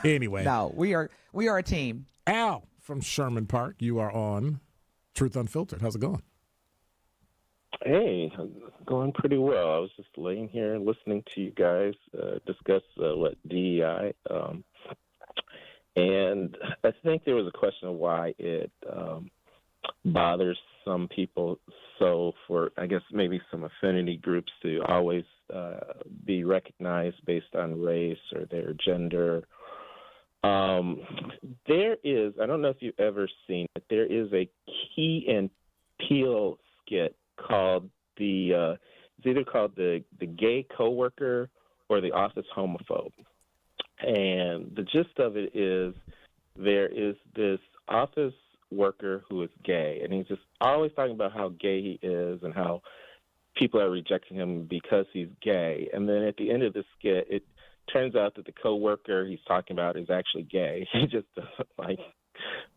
Anyway, no, we are a team. Al from Sherman Park, you are on Truth Unfiltered. How's it going? Hey, going pretty well. I was just laying here listening to you guys discuss what DEI, and I think there was a question of why it bothers some people. So for, I guess, maybe some affinity groups to always be recognized based on race or their gender. There is, I don't know if you've ever seen it, there is a Key and Peele skit called it's either called the Gay Coworker or the Office Homophobe. And the gist of it is there is this office worker who is gay, and he's just always talking about how gay he is and how people are rejecting him because he's gay. And then at the end of the skit, it turns out that the coworker he's talking about is actually gay. He just doesn't like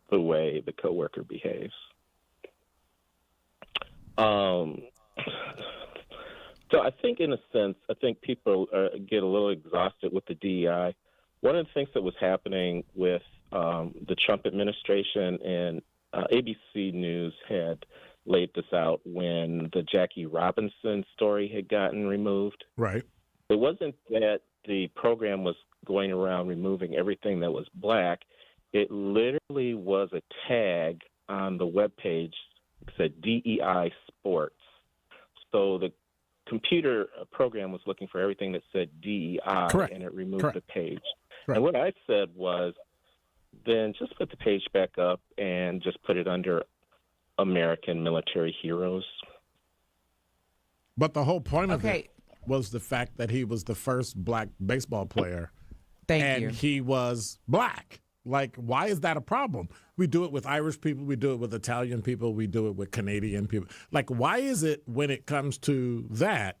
the way the coworker behaves. So I think, in a sense, people get a little exhausted with the DEI. One of the things that was happening with the Trump administration, and ABC News had laid this out when the Jackie Robinson story had gotten removed. Right. It wasn't that the program was going around removing everything that was black. It literally was a tag on the webpage that said DEI Sports. So the computer program was looking for everything that said DEI, Correct. and it removed Correct. the page. Correct. And what I said was, then just put the page back up and just put it under American military heroes. But the whole point of it was the fact that he was the first black baseball player. Thank you. And he was black. Like, why is that a problem? We do it with Irish people. We do it with Italian people. We do it with Canadian people. Like, why is it when it comes to that,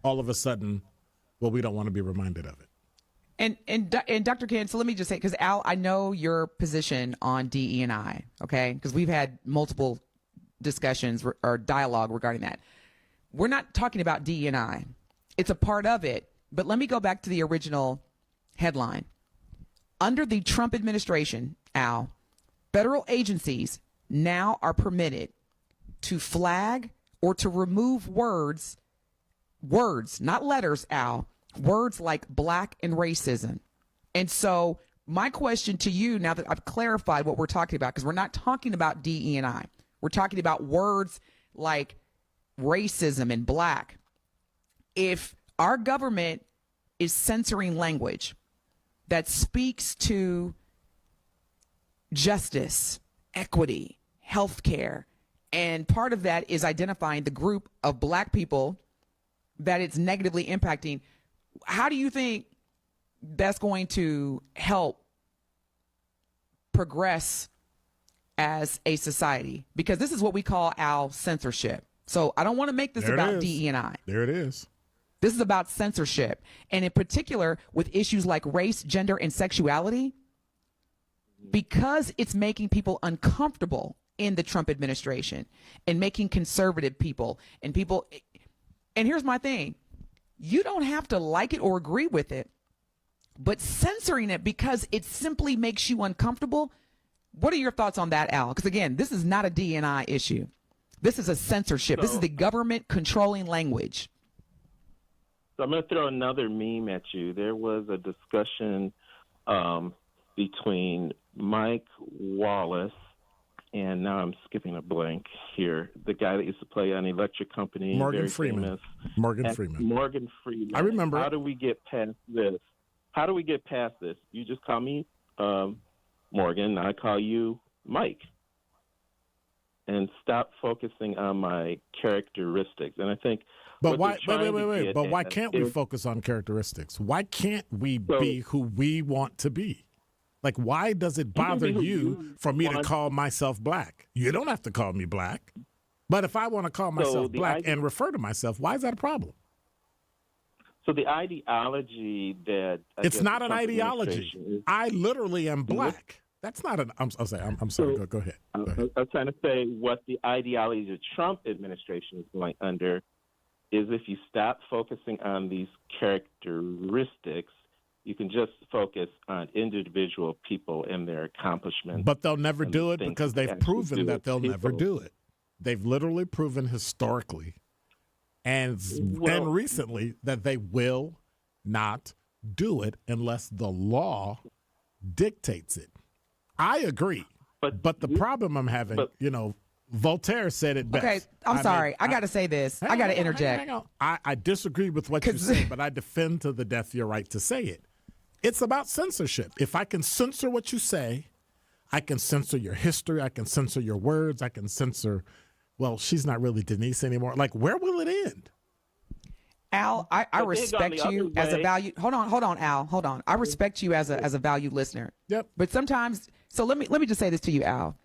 all of a sudden, well, we don't want to be reminded of it? And Dr. Ken, so let me just say, because Al, I know your position on DE&I, okay? Because we've had multiple discussions or dialogue regarding that. We're not talking about DE&I. It's a part of it. But let me go back to the original headline. Under the Trump administration, Al, federal agencies now are permitted to flag or to remove words, not letters, Al, words like black and racism. And so my question to you, now that I've clarified what we're talking about, because we're not talking about DE&I, we're talking about words like racism and black. If our government is censoring language that speaks to justice, equity, healthcare, and part of that is identifying the group of black people that it's negatively impacting, how do you think that's going to help progress as a society? Because this is what we call our censorship. So I don't want to make this about DE&I. There it is. This is about censorship. And in particular, with issues like race, gender, and sexuality, because it's making people uncomfortable in the Trump administration and making conservative people and people. And here's my thing. You don't have to like it or agree with it, but censoring it because it simply makes you uncomfortable. What are your thoughts on that, Al? Because again, this is not a DE&I issue. This is a censorship. This is the government controlling language. So I'm going to throw another meme at you. There was a discussion between Mike Wallace and now I'm skipping a blank here. The guy that used to play on Electric Company, Morgan Freeman. Famous. Morgan Freeman. Morgan Freeman. I remember. How do we get past this? You just call me Morgan. I call you Mike. And stop focusing on my characteristics. And I think. But why? Wait. But why can't we focus on characteristics? Why can't we be who we want to be? Like, why does it bother you for me to call myself black? You don't have to call me black. But if I want to call myself black and refer to myself, why is that a problem? So the ideology that it's not an ideology. I literally am black. That's not an. I'm sorry. Go ahead. I'm trying to say what the ideology the Trump administration is going under is if you stop focusing on these characteristics, you can just focus on individual people and their accomplishments. But they'll never do it because they've proven that they'll never do it. They've literally proven historically and recently that they will not do it unless the law dictates it. I agree. But the problem I'm having, Voltaire said it best. Okay, I'm sorry. I got to say this. I got to interject. Hang on. I disagree with what you say, but I defend to the death your right to say it. It's about censorship. If I can censor what you say, I can censor your history. I can censor your words. I can censor, well, she's not really Denise anymore. Like, where will it end? Al, I respect you as a valued. Hold on, Al. Hold on. I respect you as a valued listener. Yep. But sometimes, so let me just say this to you, Al.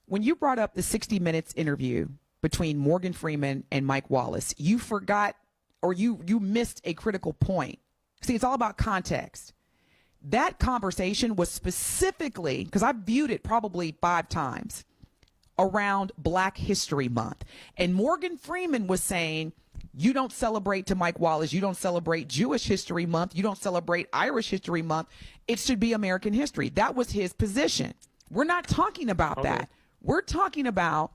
When you brought up the 60 Minutes interview between Morgan Freeman and Mike Wallace, you forgot or you missed a critical point. See, it's all about context. That conversation was specifically, because I viewed it probably 5 times, around Black History Month. And Morgan Freeman was saying, you don't celebrate, to Mike Wallace, you don't celebrate Jewish History Month, you don't celebrate Irish History Month. It should be American history. That was his position. We're not talking about that. We're talking about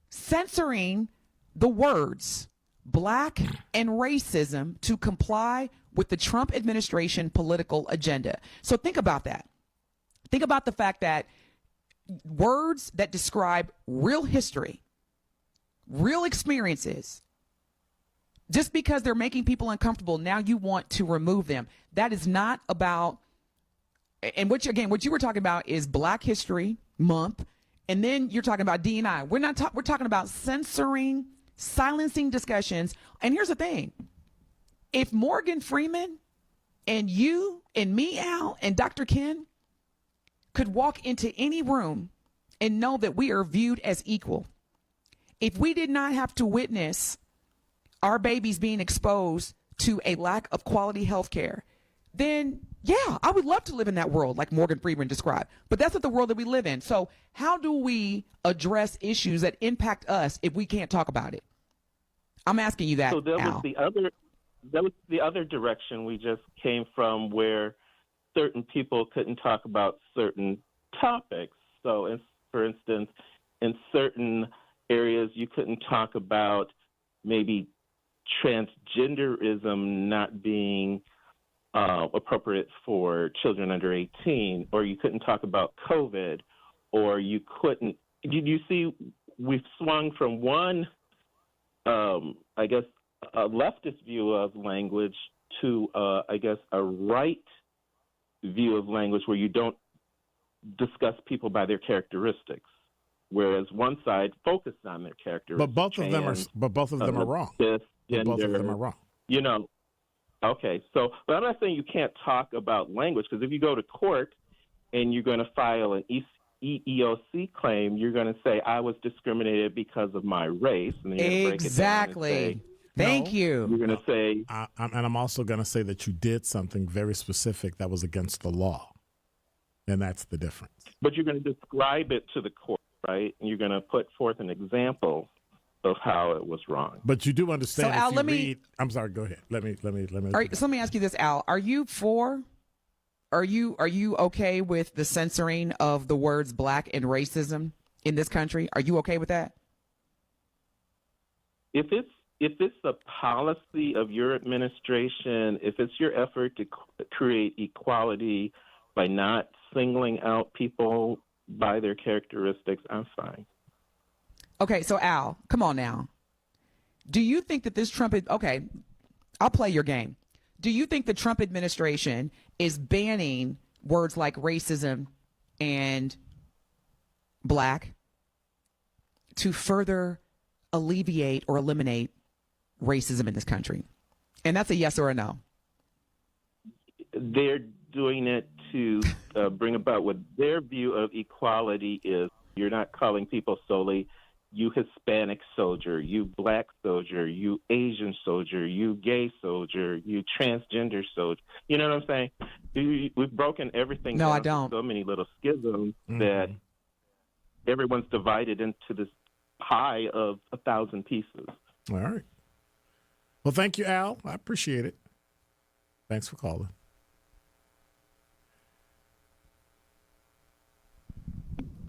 censoring the words black and racism to comply with the Trump administration political agenda. So think about that. Think about the fact that words that describe real history, real experiences, Just because they're making people uncomfortable, now you want to remove them. That is not about, and what you were talking about is Black History Month, and then you're talking about D&I. We're talking about censoring, silencing discussions. And here's the thing. If Morgan Freeman and you and me, Al, and Dr. Ken could walk into any room and know that we are viewed as equal, if we did not have to witness our babies being exposed to a lack of quality health care, then yeah, I would love to live in that world like Morgan Freeman described. But that's not the world that we live in. So how do we address issues that impact us if we can't talk about it? I'm asking you that, So that Al. was the other direction we just came from, where certain people couldn't talk about certain topics. So, for instance, in certain areas, you couldn't talk about maybe transgenderism not being appropriate for children under 18, or you couldn't talk about COVID, or you couldn't. Did you see we've swung from one, I guess, a leftist view of language to, I guess, a right view of language where you don't discuss people by their characteristics, whereas one side focused on their characteristics. But both of them are wrong. Both of them are wrong. You know. Okay, so, but I'm not saying you can't talk about language, because if you go to court and you're going to file an EEOC claim, you're going to say, I was discriminated because of my race. And then you're exactly. Break it down and say, Thank you. You're going to say. And I'm also going to say that you did something very specific that was against the law. And that's the difference. But you're going to describe it to the court, right? And you're going to put forth an example of how it was wrong. But you do understand. So, Al, I'm sorry. Go ahead. Let me. So let me ask you this, Al. Are you okay with the censoring of the words black and racism in this country? Are you okay with that? If it's a policy of your administration, if it's your effort to create equality by not singling out people by their characteristics, I'm fine. Okay, so Al, come on now. Do you think that this Trump, okay, I'll play your game. Do you think the Trump administration is banning words like racism and black to further alleviate or eliminate racism in this country? And that's a yes or a no. They're doing it to bring about what their view of equality is. You're not calling people solely you Hispanic soldier, you black soldier, you Asian soldier, you gay soldier, you transgender soldier. You know what I'm saying? We've broken everything down. I don't. So many little schisms that everyone's divided into this pie of 1,000 pieces. All right. Well, thank you, Al. I appreciate it. Thanks for calling.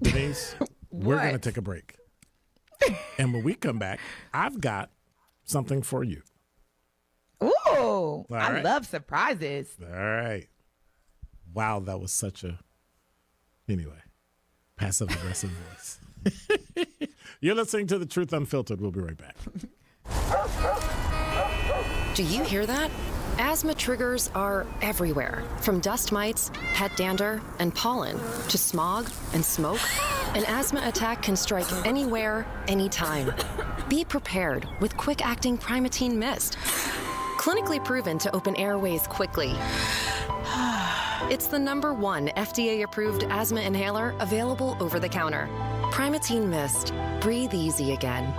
Denise, we're going to take a break. And when we come back, I've got something for you. Ooh, I love surprises. All right. Wow, that was such a, anyway, passive-aggressive voice. You're listening to The Truth Unfiltered. We'll be right back. Do you hear that? Asthma triggers are everywhere, from dust mites, pet dander, and pollen, to smog and smoke. An asthma attack can strike anywhere, anytime. Be prepared with quick-acting Primatene Mist. Clinically proven to open airways quickly. It's the #1 FDA-approved asthma inhaler available over the counter. Primatene Mist. Breathe easy again.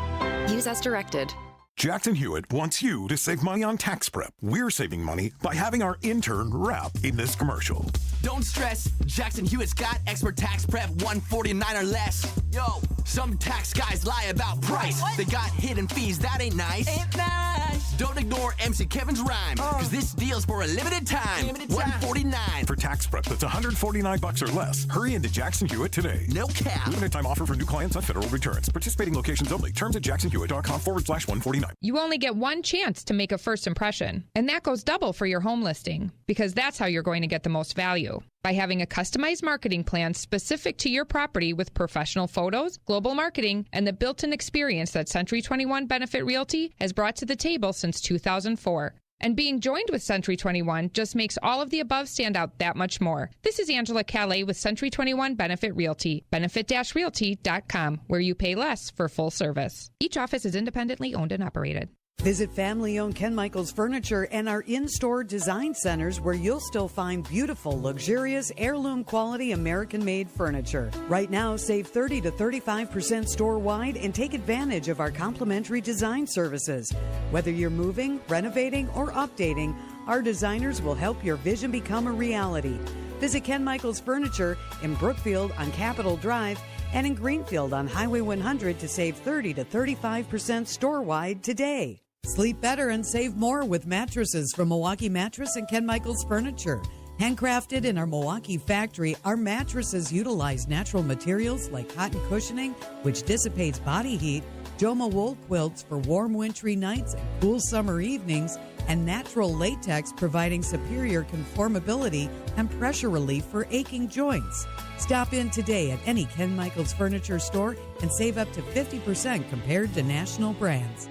Use as directed. Jackson Hewitt wants you to save money on tax prep. We're saving money by having our intern rap in this commercial. Don't stress, Jackson Hewitt's got expert tax prep, $149 or less. Yo, some tax guys lie about price. What? They got hidden fees, that ain't nice. Ain't nice. Don't ignore MC Kevin's rhyme, cause this deal's for a limited time. $149. For tax prep that's $149 or less, hurry into Jackson Hewitt today. No cap. Limited time offer for new clients on federal returns. Participating locations only. Terms at jacksonhewitt.com/149. You only get one chance to make a first impression, and that goes double for your home listing, because that's how you're going to get the most value. by having a customized marketing plan specific to your property with professional photos, global marketing, and the built-in experience that Century 21 Benefit Realty has brought to the table since 2004. And being joined with Century 21 just makes all of the above stand out that much more. This is Angela Calais with Century 21 Benefit Realty, benefit-realty.com, where you pay less for full service. Each office is independently owned and operated. Visit family-owned Ken Michaels Furniture and our in-store design centers where you'll still find beautiful, luxurious, heirloom-quality American-made furniture. Right now, save 30 to 35% store-wide and take advantage of our complimentary design services. Whether you're moving, renovating, or updating, our designers will help your vision become a reality. Visit Ken Michaels Furniture in Brookfield on Capitol Drive and in Greenfield on Highway 100 to save 30 to 35% store-wide today. Sleep better and save more with mattresses from Milwaukee Mattress and Ken Michaels Furniture. Handcrafted in our Milwaukee factory, our mattresses utilize natural materials like cotton cushioning, which dissipates body heat, Joma wool quilts for warm wintry nights and cool summer evenings, and natural latex providing superior conformability and pressure relief for aching joints. Stop in today at any Ken Michaels Furniture store and save up to 50% compared to national brands.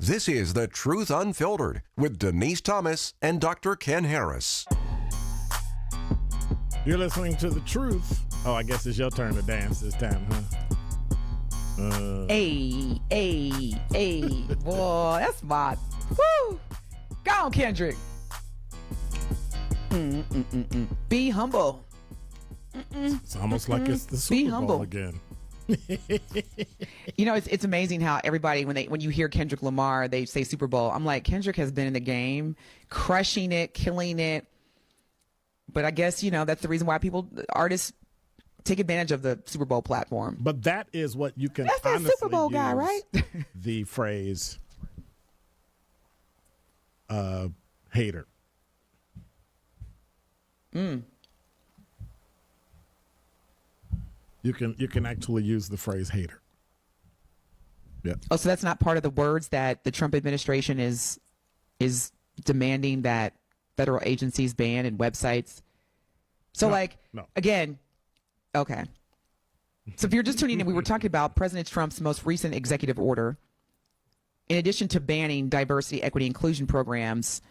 This is The Truth Unfiltered with Denise Thomas and Dr. Ken Harris. You're listening to The Truth. Oh, I guess it's your turn to dance this time, huh? Hey, boy, that's smart. Woo! Go on, Kendrick. Be humble. It's almost like it's the Super Bowl again. You know, it's amazing how everybody, when you hear Kendrick Lamar, they say Super Bowl. I'm like, Kendrick has been in the game, crushing it, killing it. But I guess, you know, that's the reason why artists take advantage of the Super Bowl platform. But that is what you can That's that Super Bowl guy, right? The phrase hater. You can actually use the phrase hater. Yeah. Oh, so that's not part of the words that the Trump administration is demanding that federal agencies ban and websites. So no. Again, okay. So if you're just tuning in, we were talking about President Trump's most recent executive order. In addition to banning diversity, equity, inclusion programs,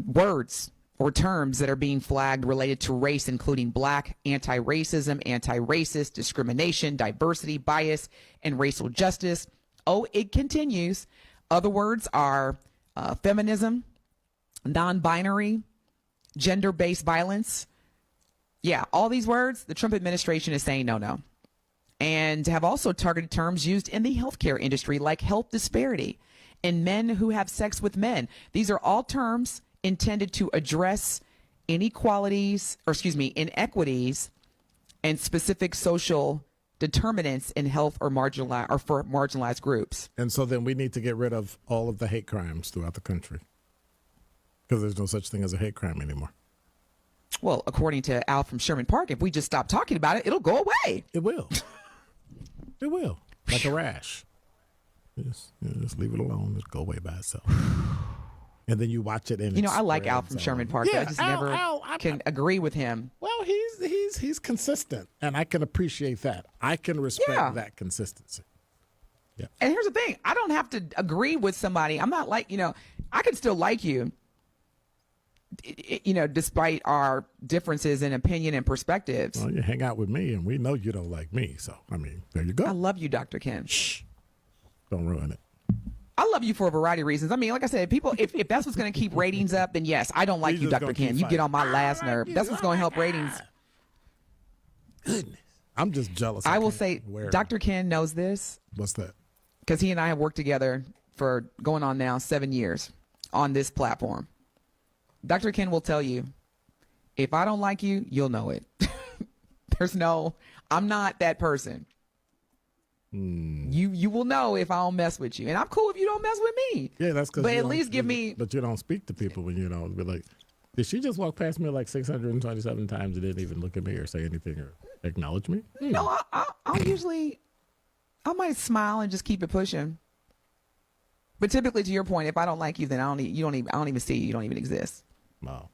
words or terms that are being flagged related to race, including black, anti-racism, anti-racist, discrimination, diversity, bias, and racial justice. Oh, it continues. Other words are feminism, non-binary, gender-based violence. Yeah, all these words, the Trump administration is saying no. And have also targeted terms used in the healthcare industry like health disparity and men who have sex with men. These are all terms intended to address inequities and specific social determinants in health or for marginalized groups. And so then we need to get rid of all of the hate crimes throughout the country because there's no such thing as a hate crime anymore. Well, according to Al from Sherman Park, if we just stop talking about it, it'll go away. It will. It will. Like a rash. Just leave it alone. Just go away by itself. And then you watch it. And I like Al from Sherman Park. Yeah, I just never can agree with him. Well, he's consistent, and I can appreciate that. I can respect that consistency. Yeah. And here's the thing: I don't have to agree with somebody. I'm not like I can still like you. Despite our differences in opinion and perspectives. Well, you hang out with me, and we know you don't like me. So, there you go. I love you, Dr. Ken. Shh. Don't ruin it. I love you for a variety of reasons. Like I said, people, if that's what's going to keep ratings up, then yes, I don't like you, Dr. Ken. You get on my last nerve. That's what's going to help ratings. Goodness. I'm just jealous. I will say, Dr. Ken knows this. What's that? Because he and I have worked together for going on now 7 years on this platform. Dr. Ken will tell you, if I don't like you, you'll know it. I'm not that person. You will know if I don't mess with you, and I'm cool if you don't mess with me. Yeah, that's because. But at least give me. But you don't speak to people when be like, did she just walk past me like 627 times and didn't even look at me or say anything or acknowledge me? No, I'll usually, I might smile and just keep it pushing. But typically, to your point, if I don't like you, then I don't even see you. You don't even exist. Wow.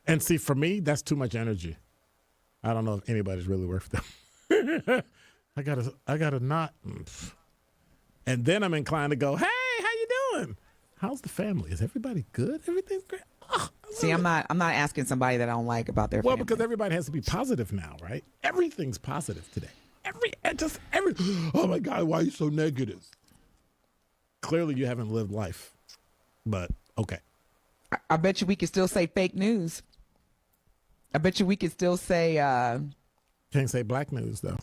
And see, for me, that's too much energy. I don't know if anybody's really worth them. I gotta not. And then I'm inclined to go, hey, how you doing? How's the family? Is everybody good? Everything's great. Oh, see, I'm not asking somebody that I don't like about their family. Well, because everybody has to be positive now, right? Everything's positive today. Every. Oh my God, why are you so negative? Clearly, you haven't lived life. But okay. I bet you we can still say fake news. I bet you we can still say. Can't say black news though.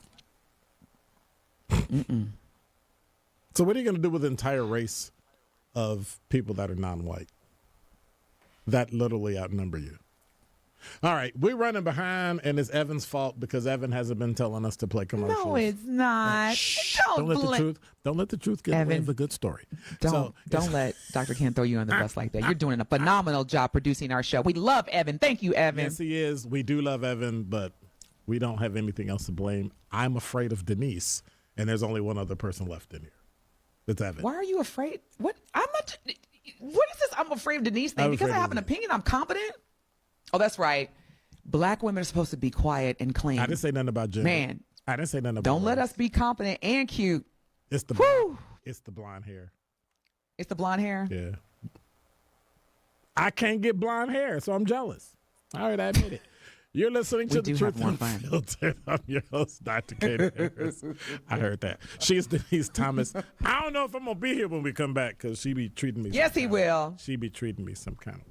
So what are you going to do with the entire race of people that are non-white that literally outnumber you? All right, we're running behind, and it's Evan's fault because Evan hasn't been telling us to play commercials. No, it's not. Don't let the truth get away with the good story. Don't let Dr. Ken throw you on the bus like that. You're doing a phenomenal job producing our show. We love Evan. Thank you, Evan. Yes, he is. We do love Evan, but we don't have anything else to blame. I'm afraid of Denise, and there's only one other person left in here. It's Evan. Why are you afraid? What? What is this? I'm afraid of Denise thing because I have an opinion. I'm confident. Oh, that's right. Black women are supposed to be quiet and clean. I didn't say nothing about gender. Man, I didn't say nothing about. Don't let us be confident and cute. It's the blonde hair. It's the blonde hair. Yeah. I can't get blonde hair, so I'm jealous. All right, I admit it. You're listening to The Truth Unfiltered. I'm your host, Dr. Katie Harris. I heard that. She's Denise Thomas. I don't know if I'm going to be here when we come back because she be treating me. Yes, he will. She be treating me some kind of way.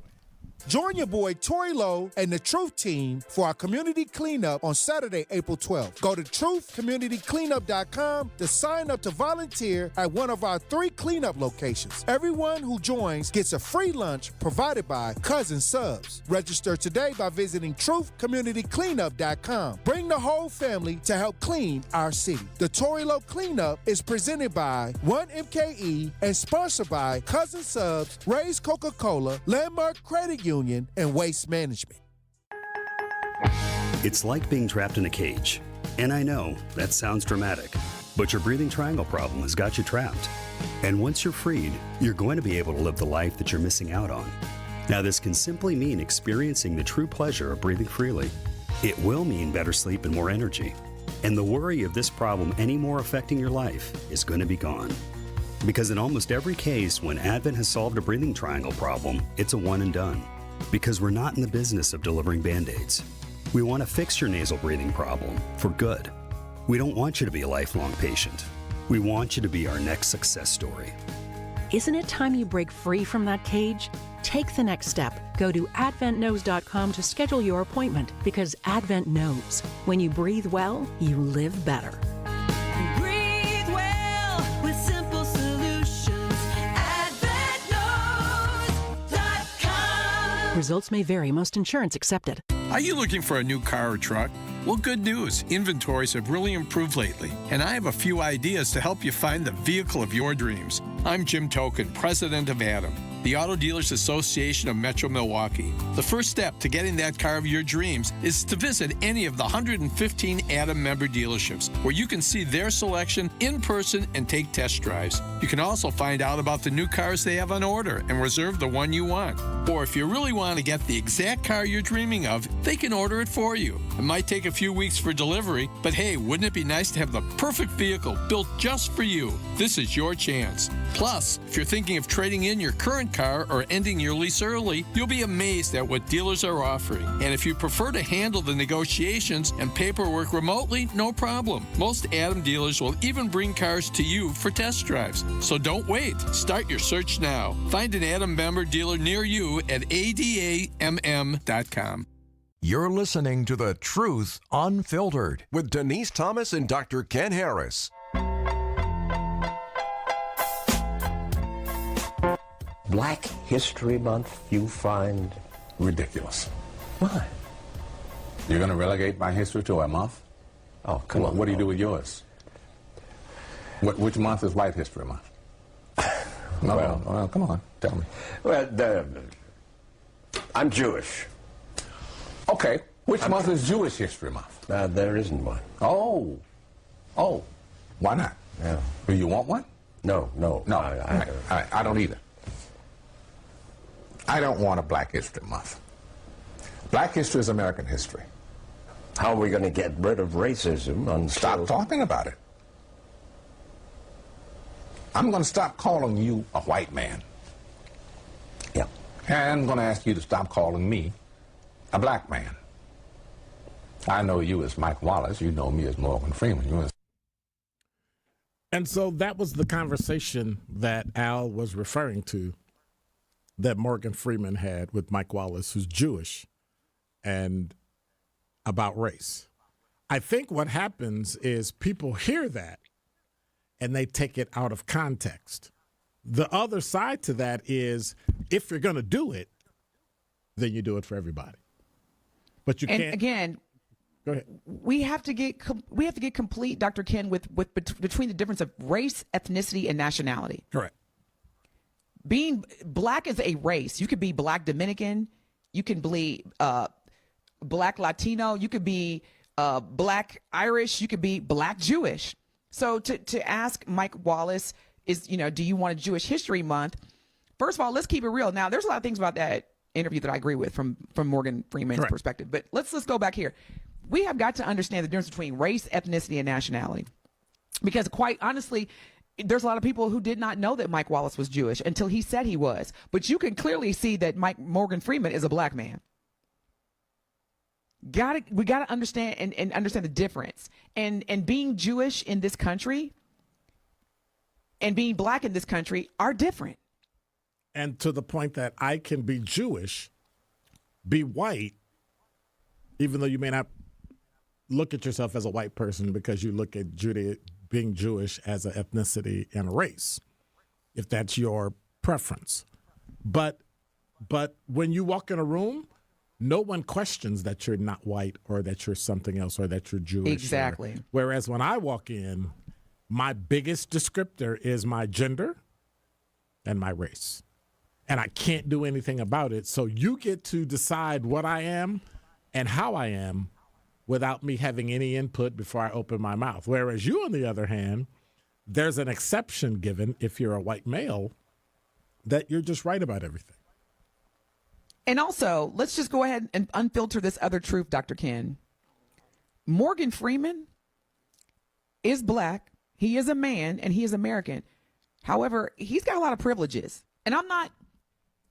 Join your boy Tori Lowe and the Truth Team for our community cleanup on Saturday, April 12th. Go to truthcommunitycleanup.com to sign up to volunteer at one of our 3 cleanup locations. Everyone who joins gets a free lunch provided by Cousin Subs. Register today by visiting truthcommunitycleanup.com. Bring the whole family to help clean our city. The Tori Lowe Cleanup is presented by 1MKE and sponsored by Cousin Subs, Ray's Coca-Cola, Landmark Credit Union, and Waste Management. It's like being trapped in a cage. And I know that sounds dramatic, but your breathing triangle problem has got you trapped. And once you're freed, you're going to be able to live the life that you're missing out on. Now, this can simply mean experiencing the true pleasure of breathing freely. It will mean better sleep and more energy. And the worry of this problem any more affecting your life is going to be gone. Because in almost every case, when Advent has solved a breathing triangle problem, it's a one and done. Because we're not in the business of delivering Band-Aids. We want to fix your nasal breathing problem for good. We don't want you to be a lifelong patient. We want you to be our next success story. Isn't it time you break free from that cage? Take the next step. Go to adventknows.com to schedule your appointment because Advent knows. When you breathe well, you live better. Breathe well with simple solutions. AdventKnows.com. Results may vary. Most insurance accepted. Are you looking for a new car or truck? Well, good news. Inventories have really improved lately, and I have a few ideas to help you find the vehicle of your dreams. I'm Jim Token, president of Adam, the Auto Dealers Association of Metro Milwaukee. The first step to getting that car of your dreams is to visit any of the 115 Adam member dealerships, where you can see their selection in person and take test drives. You can also find out about the new cars they have on order and reserve the one you want. Or if you really want to get the exact car you're dreaming of, they can order it for you. It might take a few weeks for delivery, but hey, wouldn't it be nice to have the perfect vehicle built just for you? This is your chance. Plus, if you're thinking of trading in your current car or ending your lease early, you'll be amazed at what dealers are offering. And if you prefer to handle the negotiations and paperwork remotely, no problem. Most Adam dealers will even bring cars to you for test drives. So don't wait. Start your search now. Find an Adam member dealer near you at adamm.com. You're listening to The Truth Unfiltered with Denise Thomas and Dr. Ken Harris. Black History Month you find ridiculous. Why? You're going to relegate my history to a month? Oh, come on. What do you do with yours? Which month is White History Month? No, well, come on, tell me. Well, I'm Jewish. Okay, which month is Jewish History Month? There isn't one. Oh, why not? Yeah. Do you want one? No. I don't either. I don't want a Black History Month. Black history is American history. How are we going to get rid of racism? Stop talking about it. I'm going to stop calling you a white man. Yeah. And I'm going to ask you to stop calling me a black man. I know you as Mike Wallace. You know me as Morgan Freeman. And so that was the conversation that Al was referring to, that Morgan Freeman had with Mike Wallace, who's Jewish, and about race. I think what happens is people hear that and they take it out of context. The other side to that is, if you're going to do it, then you do it for everybody. But you can't. And again, go ahead. We have to get complete, Dr. Ken, with between the difference of race, ethnicity, and nationality. Correct. Being black is a race. You could be black Dominican. You can be black Latino. You could be black Irish. You could be black Jewish. So to ask Mike Wallace is, do you want a Jewish History Month? First of all, let's keep it real. Now, there's a lot of things about that interview that I agree with from Morgan Freeman's Correct. perspective. But let's go back here. We have got to understand the difference between race, ethnicity, and nationality. Because quite honestly, there's a lot of people who did not know that Mike Wallace was Jewish until he said he was. But you can clearly see that Morgan Freeman is a black man. We got to understand and understand the difference. And being Jewish in this country and being black in this country are different. And to the point that I can be Jewish, be white, even though you may not look at yourself as a white person because you look at being Jewish as an ethnicity and a race, if that's your preference. But when you walk in a room, no one questions that you're not white or that you're something else or that you're Jewish. Exactly. Whereas when I walk in, my biggest descriptor is my gender and my race. And I can't do anything about it. So you get to decide what I am and how I am without me having any input before I open my mouth. Whereas you, on the other hand, there's an exception given if you're a white male that you're just right about everything. And also, let's just go ahead and unfilter this other truth, Dr. Ken. Morgan Freeman is black. He is a man, and he is American. However, he's got a lot of privileges. And I'm not,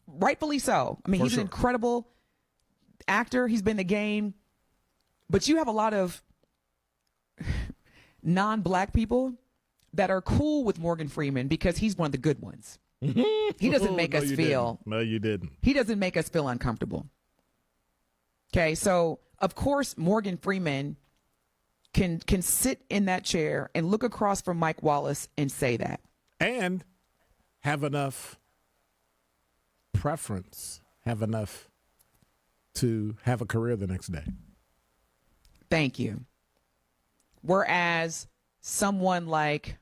rightfully so. I mean, he's an incredible actor. He's been in the game. But you have a lot of non-black people that are cool with Morgan Freeman because he's one of the good ones. He doesn't make us feel. No, you didn't. He doesn't make us feel uncomfortable. Okay, so of course Morgan Freeman can sit in that chair and look across from Mike Wallace and say that. And have enough preference, have enough to have a career the next day. Thank you. Whereas someone like,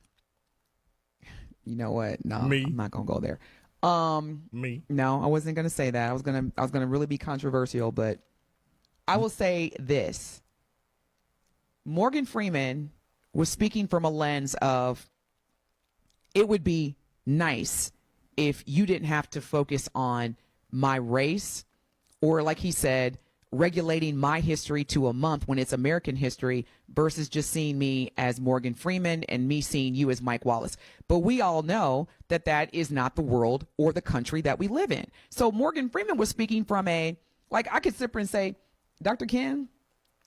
you know what? No, me. I'm not gonna go there. Me. No, I wasn't gonna say that. I was gonna really be controversial, but I will say this. Morgan Freeman was speaking from a lens of, it would be nice if you didn't have to focus on my race, or like he said, regulating my history to a month when it's American history versus just seeing me as Morgan Freeman and me seeing you as Mike Wallace. But we all know that that is not the world or the country that we live in. So Morgan Freeman was speaking from I could sit there and say, Dr. Ken,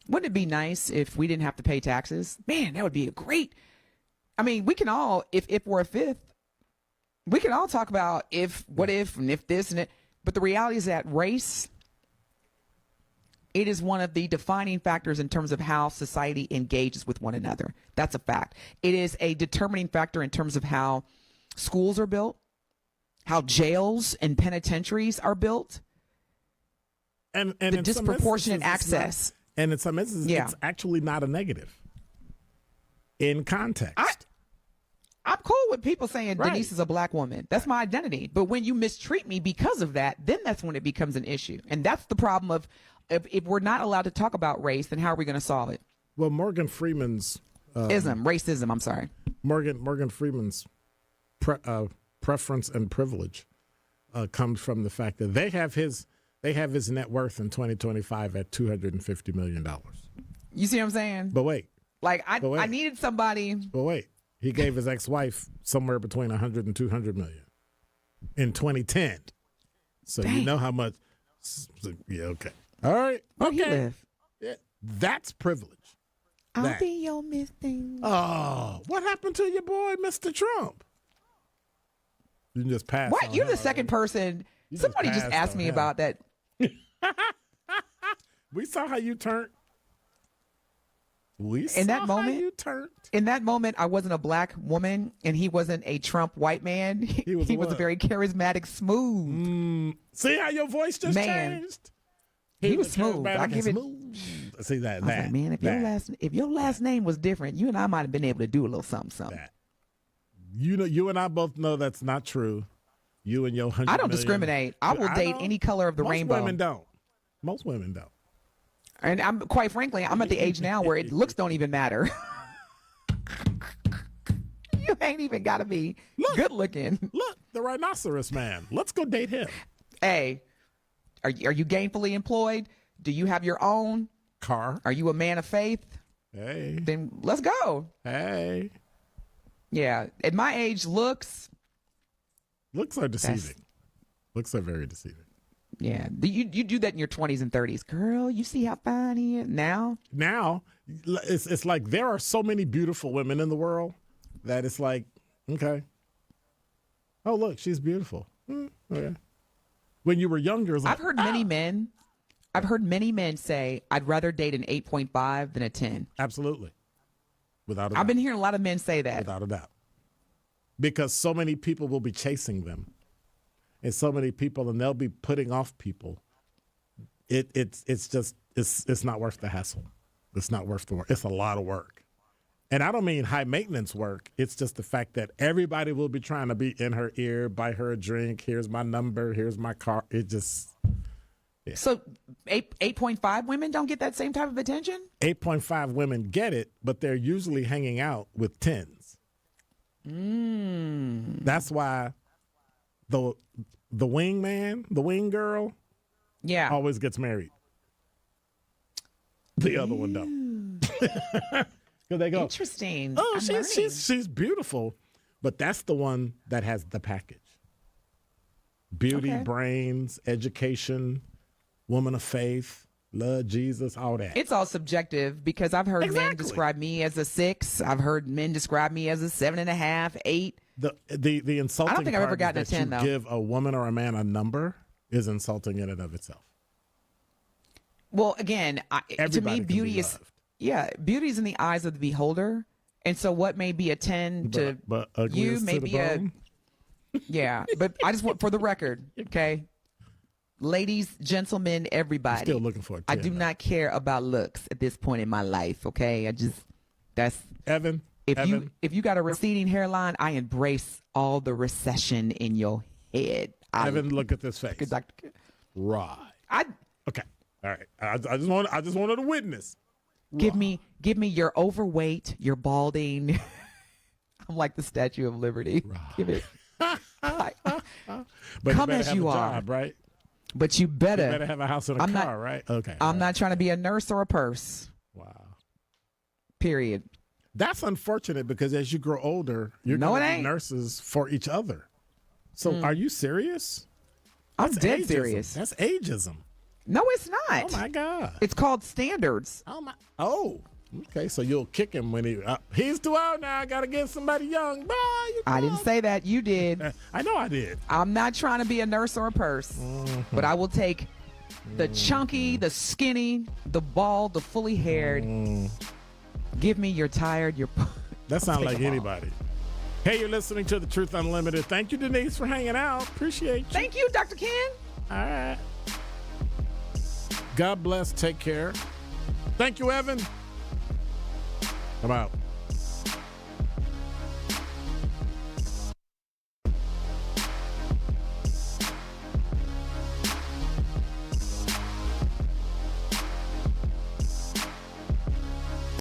wouldn't it be nice if we didn't have to pay taxes? Man, that would be a great. I mean, we can all, if we're a fifth, we can all talk about what if, and if this and it. But the reality is that race, it is one of the defining factors in terms of how society engages with one another. That's a fact. It is a determining factor in terms of how schools are built, how jails and penitentiaries are built, and the disproportionate access. And in some instances, it's actually not a negative in context. I'm cool with people saying Denise is a black woman. That's my identity. But when you mistreat me because of that, then that's when it becomes an issue. And that's the problem of, if we're not allowed to talk about race, then how are we going to solve it? Well, Morgan Freeman's racism. I'm sorry. Morgan Freeman's preference and privilege comes from the fact that they have his They have his net worth in 2025 at $250 million. You see what I'm saying? But wait. Like, I needed somebody. But wait. He gave his ex-wife somewhere between $100 and $200 million in 2010. So Dang. you know how much. Yeah, okay. All right. Where okay. he live? Yeah, that's privilege. I'll be your Mr. Oh, what happened to your boy, Mr. Trump? You can just pass. What? You're the second person. Somebody just asked me about that. We saw how you turned. In that moment, I wasn't a black woman, and he wasn't a Trump white man. He was a very charismatic, smooth. See how your voice just changed? He was smooth. I give it. See that? I was like, man, if your last name was different, you and I might have been able to do a little something. You know, you and I both know that's not true. You and your 100 I don't million. discriminate. I will date any color of the rainbow. Most women don't. And I'm quite frankly, I'm at the age now where looks don't even matter. You ain't even got to be good looking. Look, the rhinoceros man. Let's go date him. Hey, are you gainfully employed? Do you have your own car? Are you a man of faith? Hey. Then let's go. Hey. Yeah. At my age, looks are deceiving. Looks are very deceiving. Yeah. You do that in your 20s and 30s. Girl, you see how fine he is now? Now, it's like there are so many beautiful women in the world that it's like, okay. Oh, look, she's beautiful. Okay. When you were younger, it was like, I've heard many men say, I'd rather date an 8.5 than a 10. Absolutely. Without a doubt. I've been hearing a lot of men say that. Without a doubt. Because so many people will be chasing them. And so many people, and they'll be putting off people. It's not worth the hassle. It's not worth the work. It's a lot of work. And I don't mean high maintenance work. It's just the fact that everybody will be trying to be in her ear, buy her a drink. Here's my number. Here's my car. It just. Yeah. So 8.5 women don't get that same type of attention? 8.5 women get it, but they're usually hanging out with 10s. That's why the wingman, the wing girl, always gets married. The other one don't. Because they go, interesting. Oh, she's beautiful, but that's the one that has the package: beauty, brains, education, woman of faith, love Jesus, all that. It's all subjective because I've heard men describe me as a 6. I've heard men describe me as a 7.5, 8. The insulting I don't think I've ever part gotten is a that 10 you though. give a woman or a man a number is insulting in and of itself. Well, again, to me, beauty is beauty's in the eyes of the beholder, and so what may be a 10 to you may be a But I just want for the record, okay, ladies, gentlemen, everybody. I'm still looking for a 10. I do not care about looks at this point in my life. Okay, that's Evan. If you got a receding hairline, I embrace all the recession in your head. Evan, look at this face. Right. Okay. All right. I just wanted a witness. Give me your overweight, your balding. I'm like the Statue of Liberty. Right. Give it. But come you as you are, job, right? But you better have a house and a car, right? Okay. I'm not trying to be a nurse or a purse. Wow. Period. That's unfortunate because as you grow older, you're going to be nurses for each other. So are you serious? I'm dead serious. That's ageism. No, it's not. Oh, my God. It's called standards. Oh, my. Oh, okay. So you'll kick him when he's too old now. I got to get somebody young. Bye. I didn't say that. You did. I know I did. I'm not trying to be a nurse or a purse, but I will take the chunky, the skinny, the bald, the fully haired. Give me your tired, That sounds like anybody. Hey, you're listening to The Truth Unlimited. Thank you, Denise, for hanging out. Appreciate you. Thank you, Dr. Ken. All right. God bless. Take care. Thank you, Evan. I'm out.